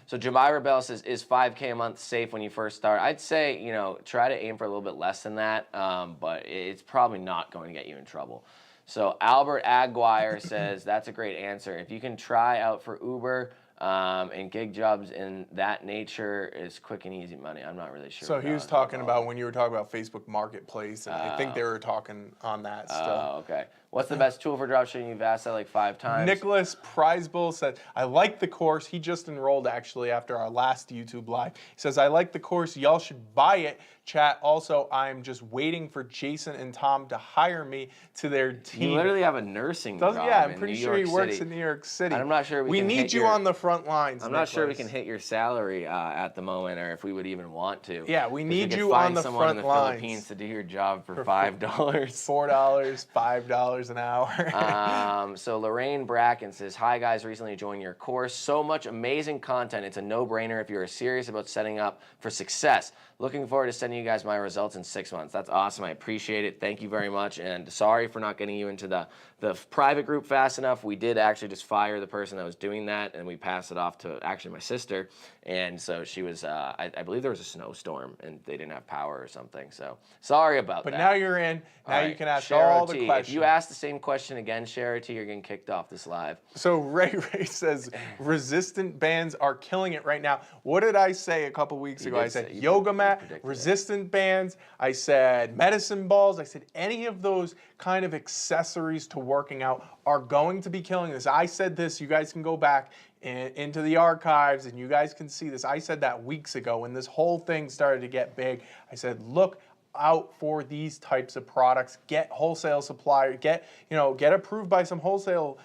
So Jamira Bell says, "Is 5K a month safe when you first start?" I'd say, try to aim for a little bit less than that, but it's probably not going to get you in trouble. So Albert Aguirre says, "That's a great answer. If you can try out for Uber, and gig jobs in that nature is quick and easy money." I'm not really sure. So he was talking about when you were talking about Facebook Marketplace, and I think they were talking on that still. Oh, okay. What's the best tool for dropshipping? You've asked that like 5 times. Nicholas Prizebull said, "I like the course." He just enrolled actually after our last YouTube live. He says, "I like the course. Y'all should buy it." Chat, also, I'm just waiting for Jason and Tom to hire me to their team. You literally have a nursing job. Yeah, I'm pretty sure he works in New York City. I'm not sure we need you on the front lines. I'm not sure we can hit your salary at the moment, or if we would even want to. Yeah, we need you on the front lines. Find someone in the Philippines to do your job for $5. $4, $5 an hour. So Lorraine Bracken says, "Hi guys, recently joined your course. So much amazing content. It's a no-brainer if you are serious about setting up for success. Looking forward to sending you guys my results in 6 months." That's awesome. I appreciate it. Thank you very much. And sorry for not getting you into the private group fast enough. We did actually just fire the person that was doing that, and we passed it off to actually my sister. And so she was, I believe there was a snowstorm, and they didn't have power or something. So sorry about that. But now you're in. Now you can ask all the questions. If you ask the same question again, Charity, you're getting kicked off this live. So Ray says, resistant bands are killing it right now. What did I say a couple weeks ago? I said yoga mat, resistant bands. I said medicine balls. I said any of those kind of accessories to working out are going to be killing this. I said this. You guys can go back into the archives and you guys can see this. I said that weeks ago when this whole thing started to get big. I said, look out for these types of products. Get wholesale supplier. Get approved by some wholesale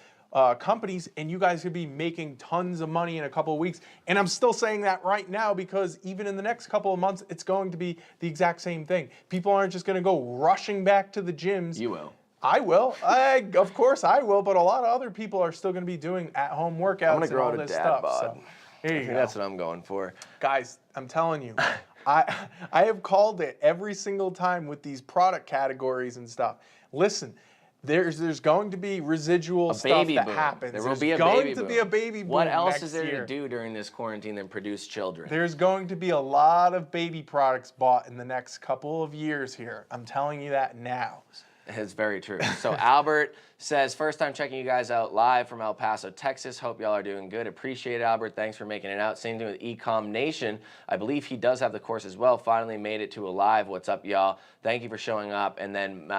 companies, and you guys could be making tons of money in a couple of weeks. And I'm still saying that right now because even in the next couple of months, it's going to be the exact same thing. People aren't just going to go rushing back to the gyms. You will. I will. Of course I will, but a lot of other people are still going to be doing at-home workouts and all this stuff. So here you go. That's what I'm going for. Guys, I'm telling you, I have called it every single time with these product categories and stuff. Listen, there's going to be residual stuff that happens. There will be a baby boom. What else is there to do during this quarantine than produce children? There's going to be a lot of baby products bought in the next couple of years here. I'm telling you that now. It's very true. So Albert says, "First time checking you guys out live from El Paso, Texas. Hope y'all are doing good. Appreciate it, Albert. Thanks for making it out." Same thing with eCom Nation. I believe he does have the course as well. Finally made it to a live. What's up, y'all? Thank you for showing up. And then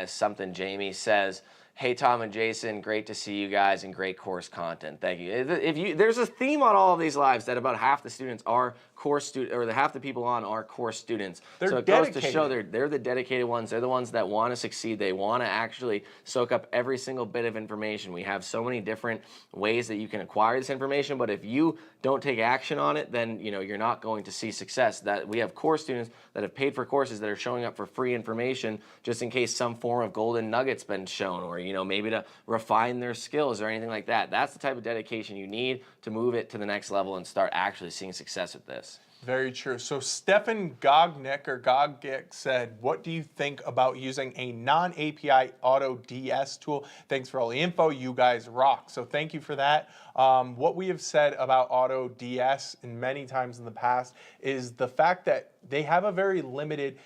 something Jamie says, Hey, Tom and Jason, great to see you guys and great course content. Thank you. There's a theme on all of these lives that about half the students are course students, or half the people on are course students. So it goes to show they're the dedicated ones. They're the ones that want to succeed. They want to actually soak up every single bit of information. We have so many different ways that you can acquire this information, but if you don't take action on it, then you're not going to see success. That we have course students that have paid for courses that are showing up for free information just in case some form of golden nugget's been shown, or maybe to refine their skills or anything like that. That's the type of dedication you need to move it to the next level and start actually seeing success with this. Very true. So Stefan Gognick said, what do you think about using a non-API auto DS tool? Thanks for all the info. You guys rock. So thank you for that. What we have said about auto DS and many times in the past is the fact that they have a very limited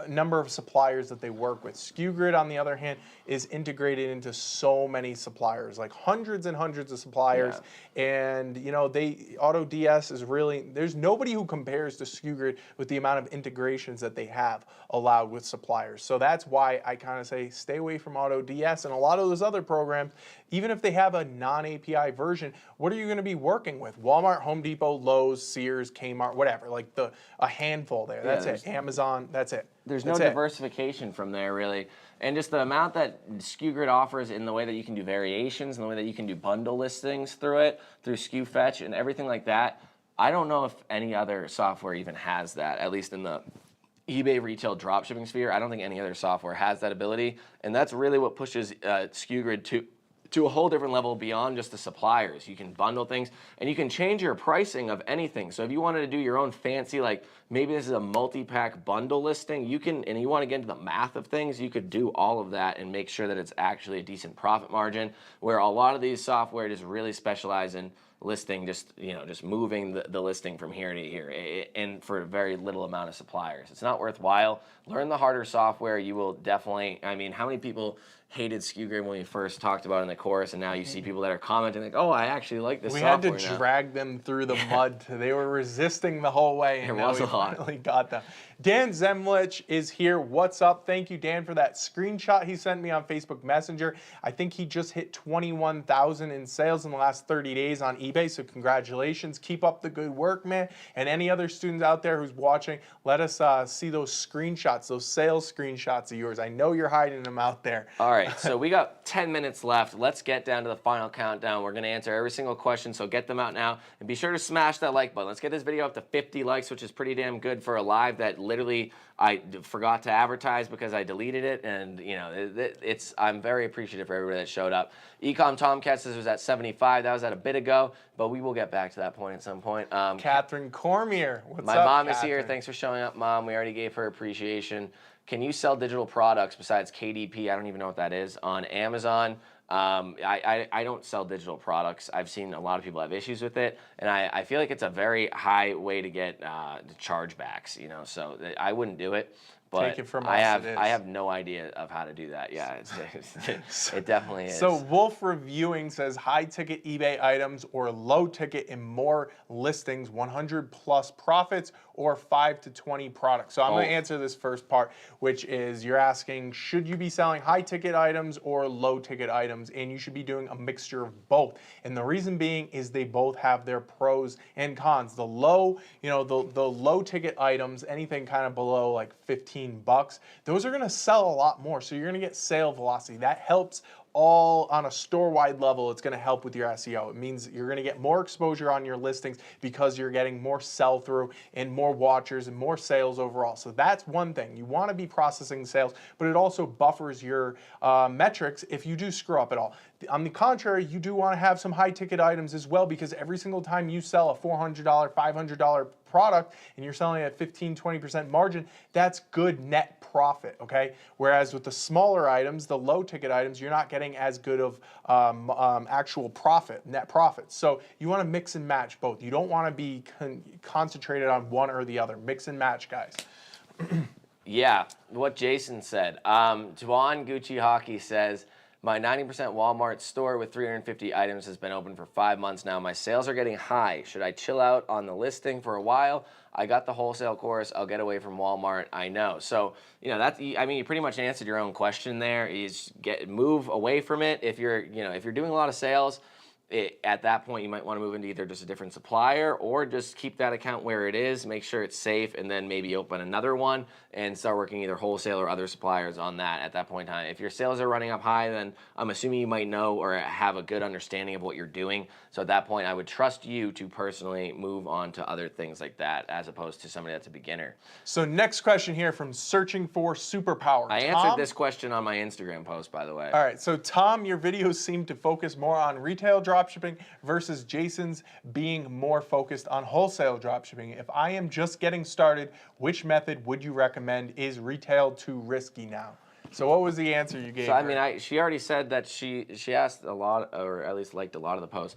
number of suppliers that they work with. SKUGrid, on the other hand, is integrated into so many suppliers, like hundreds and hundreds of suppliers. Yeah. And Auto DS is really, there's nobody who compares to SKUGrid with the amount of integrations that they have allowed with suppliers. So that's why I kind of say stay away from Auto DS and a lot of those other programs. Even if they have a non-API version, what are you going to be working with? Walmart, Home Depot, Lowe's, Sears, Kmart, whatever, like a handful there. That's it. Amazon, that's it. There's no diversification from there, really. And just the amount that SKUGrid offers in the way that you can do variations, and the way that you can do bundle listings through it, through SKU Fetch and everything like that, I don't know if any other software even has that, at least in the eBay retail dropshipping sphere. I don't think any other software has that ability. And that's really what pushes SKUGrid to a whole different level beyond just the suppliers. You can bundle things, and you can change your pricing of anything. So if you wanted to do your own fancy, like maybe this is a multi-pack bundle listing, you can, and you want to get into the math of things, you could do all of that and make sure that it's actually a decent profit margin, where a lot of these software just really specialize in listing, just moving the listing from here to here, and for a very little amount of suppliers. It's not worthwhile. Learn the harder software. You will definitely, how many people hated SKUGrid when we first talked about it in the course, and now you see people that are commenting like, oh, I actually like this software now. We had to drag them through the mud. They were resisting the whole way, and now we finally got them. Dan Zemlich is here. What's up? Thank you, Dan, for that screenshot he sent me on Facebook Messenger. I think he just hit 21,000 in sales in the last 30 days on eBay, so congratulations. Keep up the good work, man. And any other students out there who's watching, let us see those screenshots, those sales screenshots of yours. I know you're hiding them out there. All right, so we got 10 minutes left. Let's get down to the final countdown. We're going to answer every single question, so get them out now. And be sure to smash that like button. Let's get this video up to 50 likes, which is pretty damn good for a live that literally I forgot to advertise because I deleted it. And, I'm very appreciative for everybody that showed up. eCom Tomcat says it was at 75. That was at a bit ago, but we will get back to that point at some point. Catherine Cormier, what's up, My mom Catherine? is here. Thanks for showing up, Mom. We already gave her appreciation. Can you sell digital products besides KDP? I don't even know what that is. On Amazon, I don't sell digital products. I've seen a lot of people have issues with it, and I feel like it's a very high way to get chargebacks. So I wouldn't do it. But take it from us, I have no idea of how to do that. Yeah, it definitely is. So Wolf Reviewing says high ticket eBay items or low ticket and more listings, 100 plus profits or 5 to 20 products. So I'm going to answer this first part, which is you're asking, should you be selling high ticket items or low ticket items? And you should be doing a mixture of both. And the reason being is they both have their pros and cons. The low, the low ticket items, anything kind of below like 15 bucks, those are going to sell a lot more. So you're going to get sale velocity. That helps all on a store-wide level. It's going to help with your SEO. It means you're going to get more exposure on your listings because you're getting more sell-through and more watchers and more sales overall. So that's one thing. You want to be processing sales, but it also buffers your metrics if you do screw up at all. On the contrary, you do want to have some high-ticket items as well, because every single time you sell a $400, $500 product and you're selling at 15-20% margin, that's good net profit, okay? Whereas with the smaller items, the low ticket items, you're not getting as good of actual profit, net profits. So you want to mix and match both. You don't want to be concentrated on one or the other. Mix and match, guys. Yeah, what Jason said. Juan Gucci Hockey says, My 90% Walmart store with 350 items has been open for 5 months now. My sales are getting high. Should I chill out on the listing for a while? I got the wholesale course. I'll get away from Walmart. I know. So, that's, I mean, you pretty much answered your own question there. Is move away from it. If you're doing a lot of sales, at that point, you might want to move into either just a different supplier or just keep that account where it is, make sure it's safe, and then maybe open another one and start working either wholesale or other suppliers on that at that point in time. If your sales are running up high, then I'm assuming you might know or have a good understanding of what you're doing. So at that point, I would trust you to personally move on to other things like that as opposed to somebody that's a beginner. So next question here from Searching for Superpower. I answered this question on my Instagram post, by the way. All right, so Tom, your videos seem to focus more on retail dropshipping versus Jason's being more focused on wholesale dropshipping. If I am just getting started, which method would you recommend? Is retail too risky now? So what was the answer you gave her? I mean, she already said that she asked a lot, or at least liked a lot of the posts.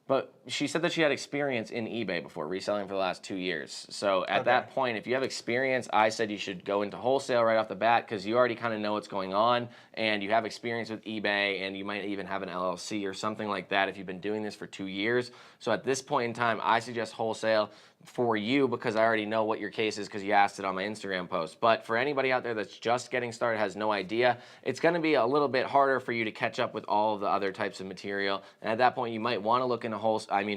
But she said that she had experience in eBay before, reselling for the last 2 years. So at that point, if you have experience, I said you should go into wholesale right off the bat because you already kind of know what's going on and you have experience with eBay and you might even have an LLC or something like that if you've been doing this for 2 years. So at this point in time, I suggest wholesale for you because I already know what your case is because you asked it on my Instagram post. But for anybody out there that's just getting started, has no idea, it's going to be a little bit harder for you to catch up with all of the other types of material. And at that point, you might want to look into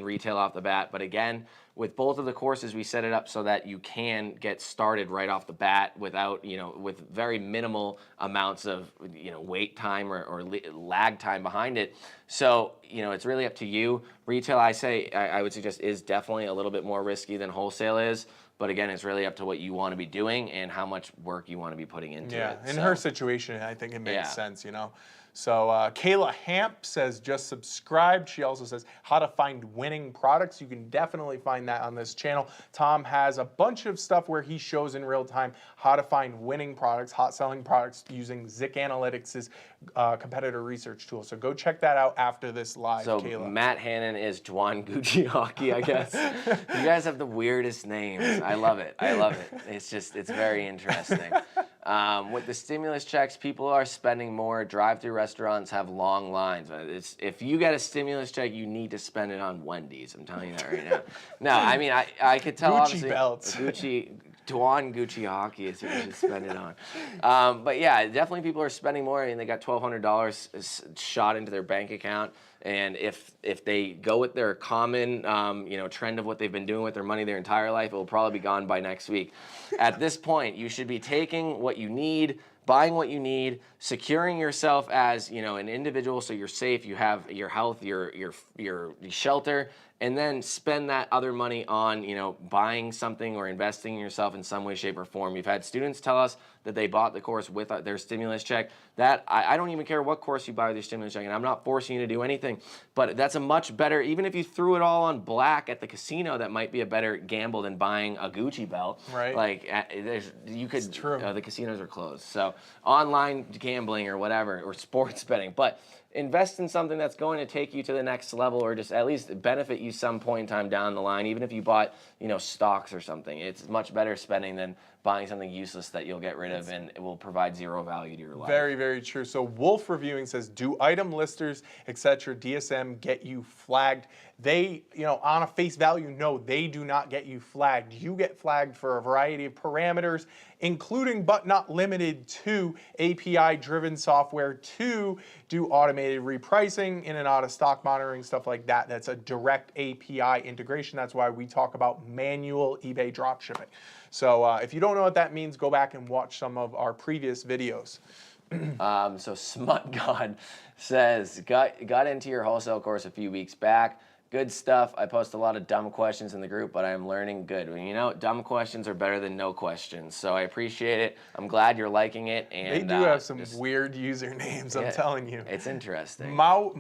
retail off the bat. But again, with both of the courses, we set it up so that you can get started right off the bat without, with very minimal amounts of, wait time or lag time behind it. So, it's really up to you. Retail, I would suggest, is definitely a little bit more risky than wholesale is. But again, it's really up to what you want to be doing and how much work you want to be putting into it. Yeah, in her situation, I think it makes sense, So Kayla Hamp says, just subscribed. She also says, how to find winning products. You can definitely find that on this channel. Tom has a bunch of stuff where he shows in real time how to find winning products, hot selling products using Zik Analytics' competitor research tool. So go check that out after this live, so Kayla. Matt Hannon is Juan Gucci Hockey, I guess. You guys have the weirdest names. I love it. It's very interesting. With the stimulus checks, people are spending more. Drive-through restaurants have long lines. If you get a stimulus check, you need to spend it on Wendy's. I'm telling you that right now. No, I mean, I could tell, Gucci obviously, belts. Juan Gucci Hockey is what you should spend it on. But yeah, definitely people are spending more. I mean, they got $1,200 shot into their bank account. And if they go with their common, trend of what they've been doing with their money their entire life, it will probably be gone by next week. At this point, you should be taking what you need, buying what you need, securing yourself as, an individual so you're safe, you have your health, your shelter, and then spend that other money on, buying something or investing in yourself in some way, shape, or form. We've had students tell us that they bought the course with their stimulus check. That I don't even care what course you buy with your stimulus check, and I'm not forcing you to do anything, but that's a much better, even if you threw it all on black at the casino, that might be a better gamble than buying a Gucci belt. Right. Like, you could, it's true. The casinos are closed. So online gambling or whatever, or sports betting, but invest in something that's going to take you to the next level or just at least benefit you some point in time down the line, even if you bought, stocks or something. It's much better spending than buying something useless that you'll get rid of and it will provide zero value to your life. Very, very true. So Wolf Reviewing says, do item listers, etc., DSM get you flagged? They, on a face value, no, they do not get you flagged. You get flagged for a variety of parameters, including but not limited to API-driven software to do automated repricing, in and out of stock monitoring, stuff like that. That's a direct API integration. That's why we talk about manual eBay dropshipping. So if you don't know what that means, go back and watch some of our previous videos. So Smut God says, got into your wholesale course a few weeks back. Good stuff. I post a lot of dumb questions in the group, but I'm learning good. Dumb questions are better than no questions. So I appreciate it. I'm glad you're liking it. And they do have some weird usernames, I'm telling you. It's interesting. Maud,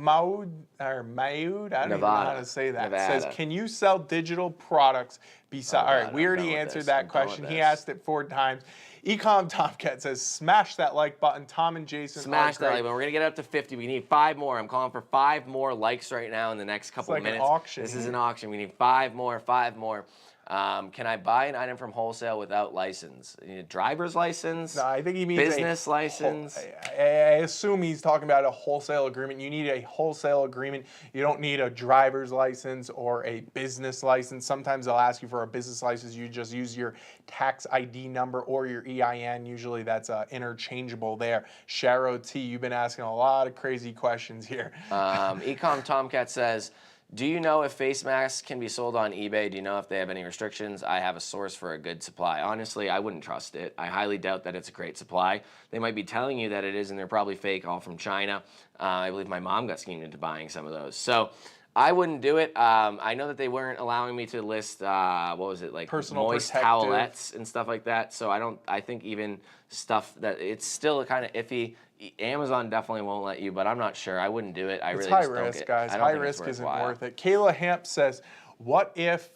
I don't even know how to say that. Nevada. Says, can you sell digital products besides? All right, we already answered that question. He asked it 4 times. eCom Tomcat says, smash that like button. Tom and Jason smash that like button. We're going to get it up to 50. We need 5 more. I'm calling for 5 more likes right now in the next couple of minutes. An auction. This is an auction. We need 5 more, 5 more. Can I buy an item from wholesale without license? You need a driver's license? No, I think he means business license. I assume he's talking about a wholesale agreement. You need a wholesale agreement. You don't need a driver's license or a business license. Sometimes they'll ask you for a business license. You just use your tax ID number or your EIN. Usually that's interchangeable there. Sharo T, you've been asking a lot of crazy questions here. eCom Tomcat says, do you know if face masks can be sold on eBay? Do you know if they have any restrictions? I have a source for a good supply. Honestly, I wouldn't trust it. I highly doubt that it's a great supply. They might be telling you that it is, and they're probably fake, all from China. I believe my mom got schemed into buying some of those. So I wouldn't do it. I know that they weren't allowing me to list, what was it, like personal moist protective towelettes and stuff like that. So I think even stuff that, it's still kind of iffy. Amazon definitely won't let you, but I'm not sure. I wouldn't do it. It's high risk, guys. High risk isn't worth it. Kayla Hamp says, what if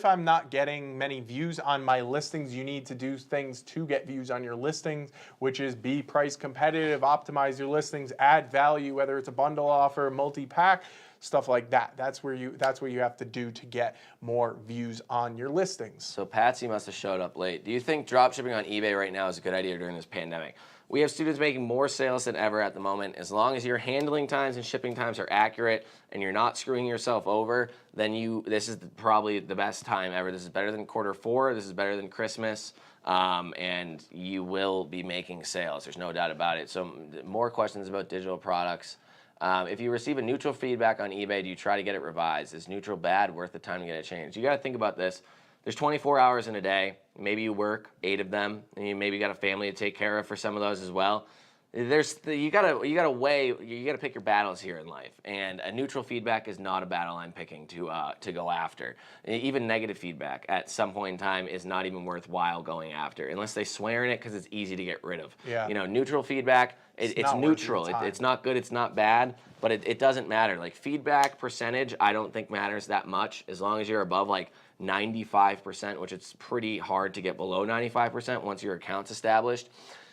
I'm not getting many views on my listings? You need to do things to get views on your listings, which is be price competitive, optimize your listings, add value, whether it's a bundle offer, multi-pack, stuff like that. That's what you have to do to get more views on your listings. So Patsy must have showed up late. Do you think dropshipping on eBay right now is a good idea during this pandemic? We have students making more sales than ever at the moment. As long as your handling times and shipping times are accurate and you're not screwing yourself over, then this is probably the best time ever. This is better than Q4. This is better than Christmas. And you will be making sales. There's no doubt about it. So more questions about digital products. If you receive a neutral feedback on eBay, do you try to get it revised? Is neutral bad? Worth the time to get it changed? You got to think about this. There's 24 hours in a day. Maybe you work 8 of them, and you maybe got a family to take care of for some of those as well. You gotta pick your battles here in life, and a neutral feedback is not a battle I'm picking to go after. Even negative feedback at some point in time is not even worthwhile going after, unless they swear in it because it's easy to get rid of. Yeah. You know, neutral feedback, it's neutral. It's not good, it's not bad, but it doesn't matter. Like feedback percentage, I don't think matters that much as long as you're above like 95%, which it's pretty hard to get below 95% once your account's established.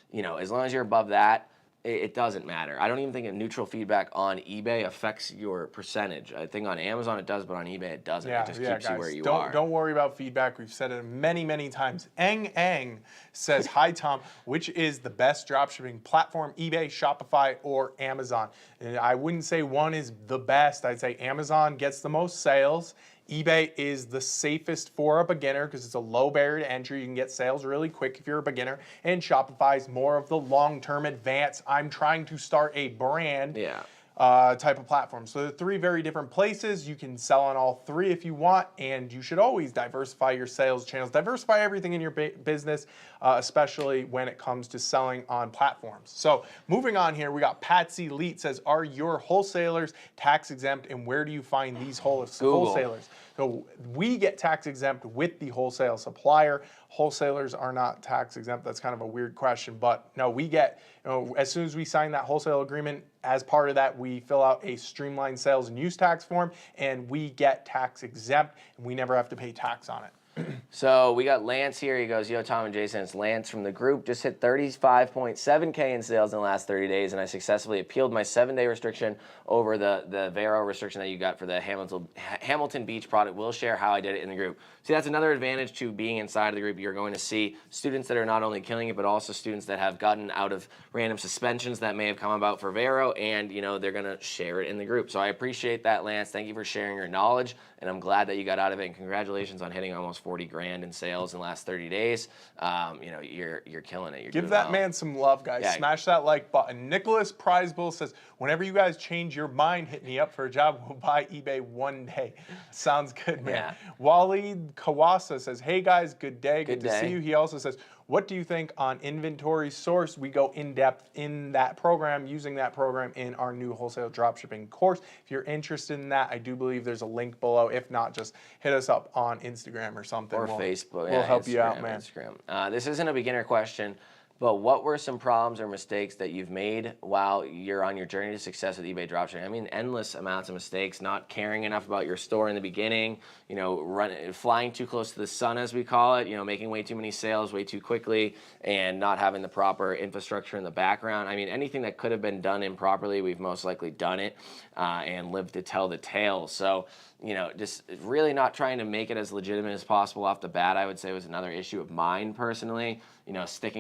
You know, as long as you're above that, it doesn't matter. I don't even think a neutral feedback on eBay affects your percentage. I think on Amazon it does, but on eBay it doesn't. It just keeps you where you are. Don't worry about feedback. We've said it many, many times. Eng says, hi Tom, which is the best dropshipping platform, eBay, Shopify, or Amazon? And I wouldn't say one is the best. I'd say Amazon gets the most sales. eBay is the safest for a beginner because it's a low barrier to entry. You can get sales really quick if you're a beginner. And Shopify is more of the long-term advance. I'm trying to start a brand type of platform. So they're 3 very different places. You can sell on all 3 if you want, and you should always diversify your sales channels. Diversify everything in your business, especially when it comes to selling on platforms. So moving on here, we got Patsy Leet says, are your wholesalers tax exempt, and where do you find these wholesalers? So we get tax exempt with the wholesale supplier. Wholesalers are not tax exempt. That's kind of a weird question, but no, we get, as soon as we sign that wholesale agreement, as part of that, we fill out a streamlined sales and use tax form, and we get tax exempt, and we never have to pay tax on it. So we got Lance here. He goes, yo, Tom and Jason, it's Lance from the group. Just hit 35.7K in sales in the last 30 days, and I successfully appealed my 7-day restriction over the Vero restriction that you got for the Hamilton Beach product. We'll share how I did it in the group. See, that's another advantage to being inside of the group. You're going to see students that are not only killing it, but also students that have gotten out of random suspensions that may have come about for Vero, and they're going to share it in the group. So I appreciate that, Lance. Thank you for sharing your knowledge, and I'm glad that you got out of it, and congratulations on hitting almost 40 grand in sales in the last 30 days. You're killing it. Give that man some love, guys. Yeah. Smash that like button. Nicholas Prizebull says, whenever you guys change your mind, hit me up for a job. We'll buy eBay one day. Sounds good, man. Yeah. Waleed Kawasa says, hey guys, good day. Good to see you. He also says, what do you think on inventory source? We go in depth in that program, using that program in our new wholesale dropshipping course. If you're interested in that, I do believe there's a link below. If not, just hit us up on Instagram or something. Or Facebook. We'll help you out, man. Instagram. This isn't a beginner question, but what were some problems or mistakes that you've made while you're on your journey to success with eBay dropshipping? I mean, endless amounts of mistakes, not caring enough about your store in the beginning, flying too close to the sun, as we call it, making way too many sales way too quickly, and not having the proper infrastructure in the background. I mean, anything that could have been done improperly, we've most likely done it and lived to tell the tale. So, just really not trying to make it as legitimate as possible off the bat, I would say was another issue of mine personally.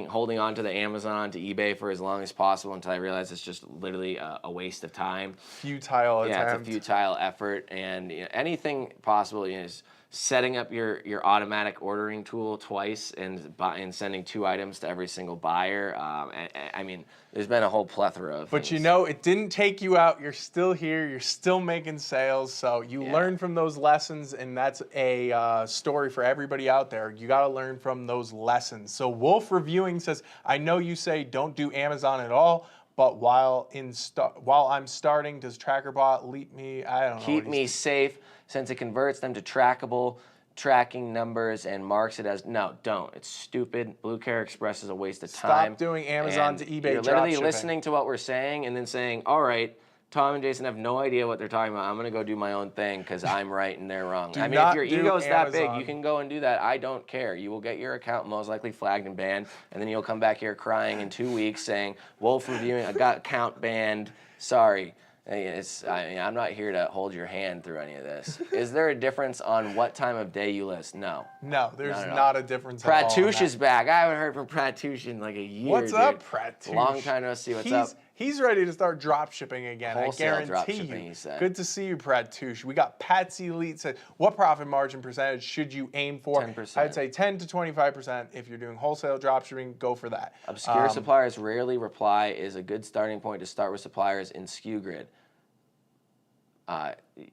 Holding on to the Amazon, to eBay for as long as possible until I realized it's just literally a waste of time. Futile attempt. Yeah, it's a futile effort, and anything possible is setting up your automatic ordering tool twice and sending 2 items to every single buyer. I mean, there's been a whole plethora of But things. it didn't take you out. You're still here. You're still making sales. So you learn from those lessons, and that's a story for everybody out there. You got to learn from those lessons. So Wolf Reviewing says, I know you say don't do Amazon at all, but while I'm starting, does TrackerBot leap me? I don't know. Keep me safe, since it converts them to trackable tracking numbers and marks it as no, don't. It's stupid. Blue Care Express is a waste of time. Stop doing Amazon to eBay. You're literally listening to what we're saying and then saying, all right, Tom and Jason have no idea what they're talking about. I'm going to go do my own thing because I'm right and they're wrong. I mean, if your ego is that big, you can go and do that. I don't care. You will get your account most likely flagged and banned, and then you'll come back here crying in 2 weeks saying, Wolf Reviewing, I got account banned. Sorry. I'm not here to hold your hand through any of this. Is there a difference on what time of day you list? No. No, there's not a difference at all. Pratouche is back. I haven't heard from Pratouche in like a year. What's up, Pratouche? Long time no see. What's up? He's ready to start drop shipping again. Wholesale I guarantee dropshipping, you. he said. Good to see you, Pratouche. We got Patsy Elite said, what profit margin percentage should you aim for? 10%. I'd say 10 to 25%. If you're doing wholesale drop shipping, go for that. Obscure suppliers rarely reply is a good starting point to start with suppliers in SKU grid.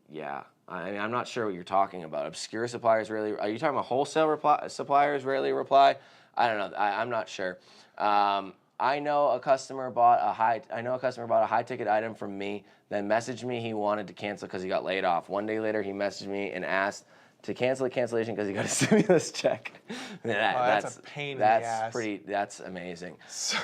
Yeah. I mean, I'm not sure what you're talking about. Obscure suppliers rarely. Are you talking about wholesale suppliers rarely reply? I don't know. I'm not sure. I know a customer bought a high ticket item from me, then messaged me he wanted to cancel because he got laid off. 1 day later, he messaged me and asked to cancel the cancellation because he got a stimulus check. That's a pain in the ass. That's amazing.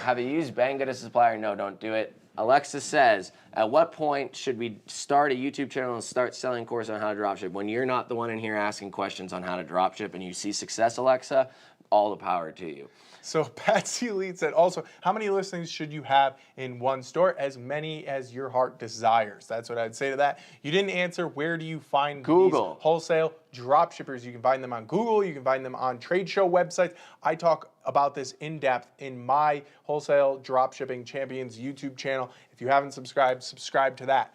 Have you used Banggood as a supplier? No, don't do it. Alexa says, at what point should we start a YouTube channel and start selling courses on how to dropship? When you're not the one in here asking questions on how to dropship and you see success, Alexa, all the power to you. So Patsy Elite said also, how many listings should you have in one store? As many as your heart desires. That's what I'd say to that. You didn't answer, where do you find Google. these wholesale drop shippers? You can find them on Google. You can find them on trade show websites. I talk about this in depth in my Wholesale Dropshipping Champions YouTube channel. If you haven't subscribed, subscribe to that.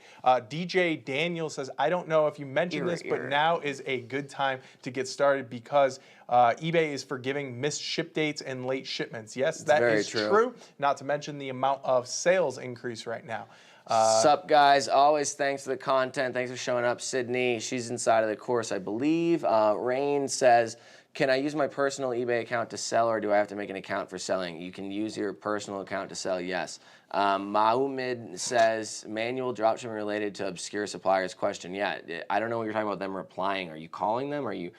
DJ Daniel says, I don't know if you mentioned this, but now is a good time to get started because eBay is forgiving missed ship dates and late shipments. Yes, that is true. Not to mention the amount of sales increase right now. Sup, guys? Always thanks for the content. Thanks for showing up. Sydney, she's inside of the course, I believe. Rain says, can I use my personal eBay account to sell, or do I have to make an account for selling? You can use your personal account to sell, yes. Maumid says, manual dropshipping related to obscure suppliers question. Yeah, I don't know what you're talking about them replying. Are you calling them? Are you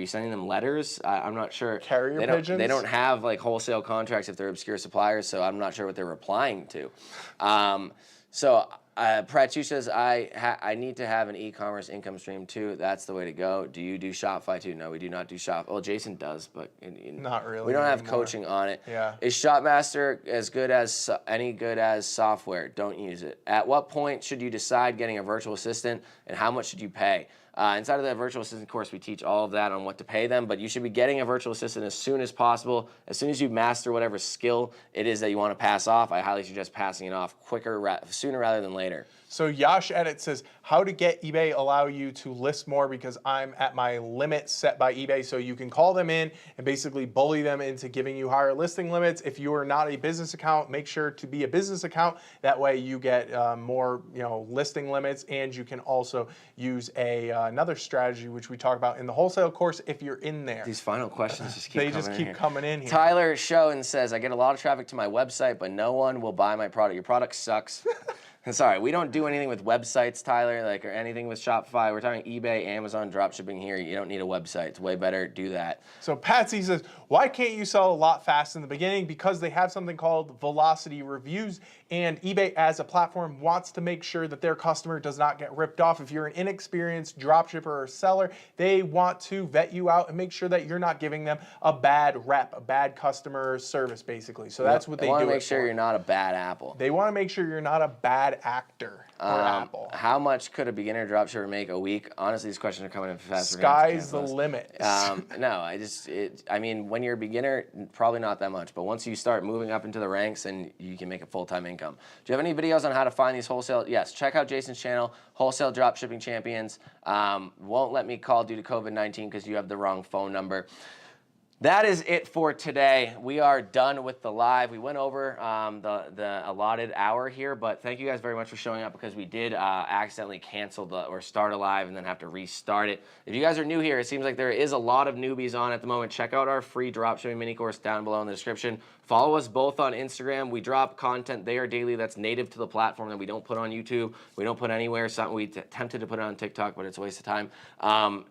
sending them letters? I'm not sure. Carrier pigeons? They don't have like wholesale contracts if they're obscure suppliers, so I'm not sure what they're replying to. Pratouche says, I need to have an e-commerce income stream too. That's the way to go. Do you do Shopify too? No, we do not do Shopify. Well, Jason does, but not really. We don't have coaching on it. Yeah. Is Shopmaster as good as software? Don't use it. At what point should you decide getting a virtual assistant, and how much should you pay? Inside of the virtual assistant course, we teach all of that on what to pay them, but you should be getting a virtual assistant as soon as possible. As soon as you master whatever skill it is that you want to pass off, I highly suggest passing it off sooner rather than later. So Yash Edit says, how to get eBay allow you to list more because I'm at my limit set by eBay. So you can call them in and basically bully them into giving you higher listing limits. If you are not a business account, make sure to be a business account. That way you get more listing limits, and you can also use another strategy which we talk about in the wholesale course if you're in there. These final questions just keep coming in here. Tyler Schoen says, I get a lot of traffic to my website, but no one will buy my product. Your product sucks. Sorry, we don't do anything with websites, Tyler, or anything with Shopify. We're talking eBay, Amazon, dropshipping here. You don't need a website. It's way better. Do that. So Patsy says, why can't you sell a lot fast in the beginning? Because they have something called velocity reviews, and eBay as a platform wants to make sure that their customer does not get ripped off. If you're an inexperienced dropshipper or seller, they want to vet you out and make sure that you're not giving them a bad rep, a bad customer service, basically. So that's what they do. They want to make sure you're not a bad apple. They want to make sure you're not a bad bad actor for Apple? How much could a beginner dropshipper make a week? Honestly, these questions are coming in fast. Sky's the limit. No, I mean, when you're a beginner, probably not that much. But once you start moving up into the ranks, and you can make a full-time income. Do you have any videos on how to find these wholesale? Yes, check out Jason's channel, Wholesale Dropshipping Champions. Won't let me call due to COVID-19 because you have the wrong phone number. That is it for today. We are done with the live. We went over the allotted hour here, but thank you guys very much for showing up because we did accidentally cancel or start a live and then have to restart it. If you guys are new here, it seems like there is a lot of newbies on at the moment. Check out our free dropshipping mini course down below in the description. Follow us both on Instagram. We drop content there daily that's native to the platform that we don't put on YouTube. We don't put anywhere. Something we attempted to put it on TikTok, but it's a waste of time.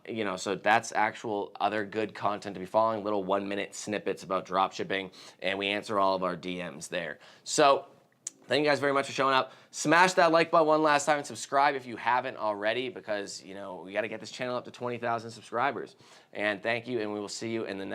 You know, so that's actual other good content to be following. Little 1-minute snippets about dropshipping, and we answer all of our DMs there. So thank you guys very much for showing up. Smash that like button one last time and subscribe if you haven't already, because you know we got to get this channel up to 20,000 subscribers. And thank you, and we will see you in the next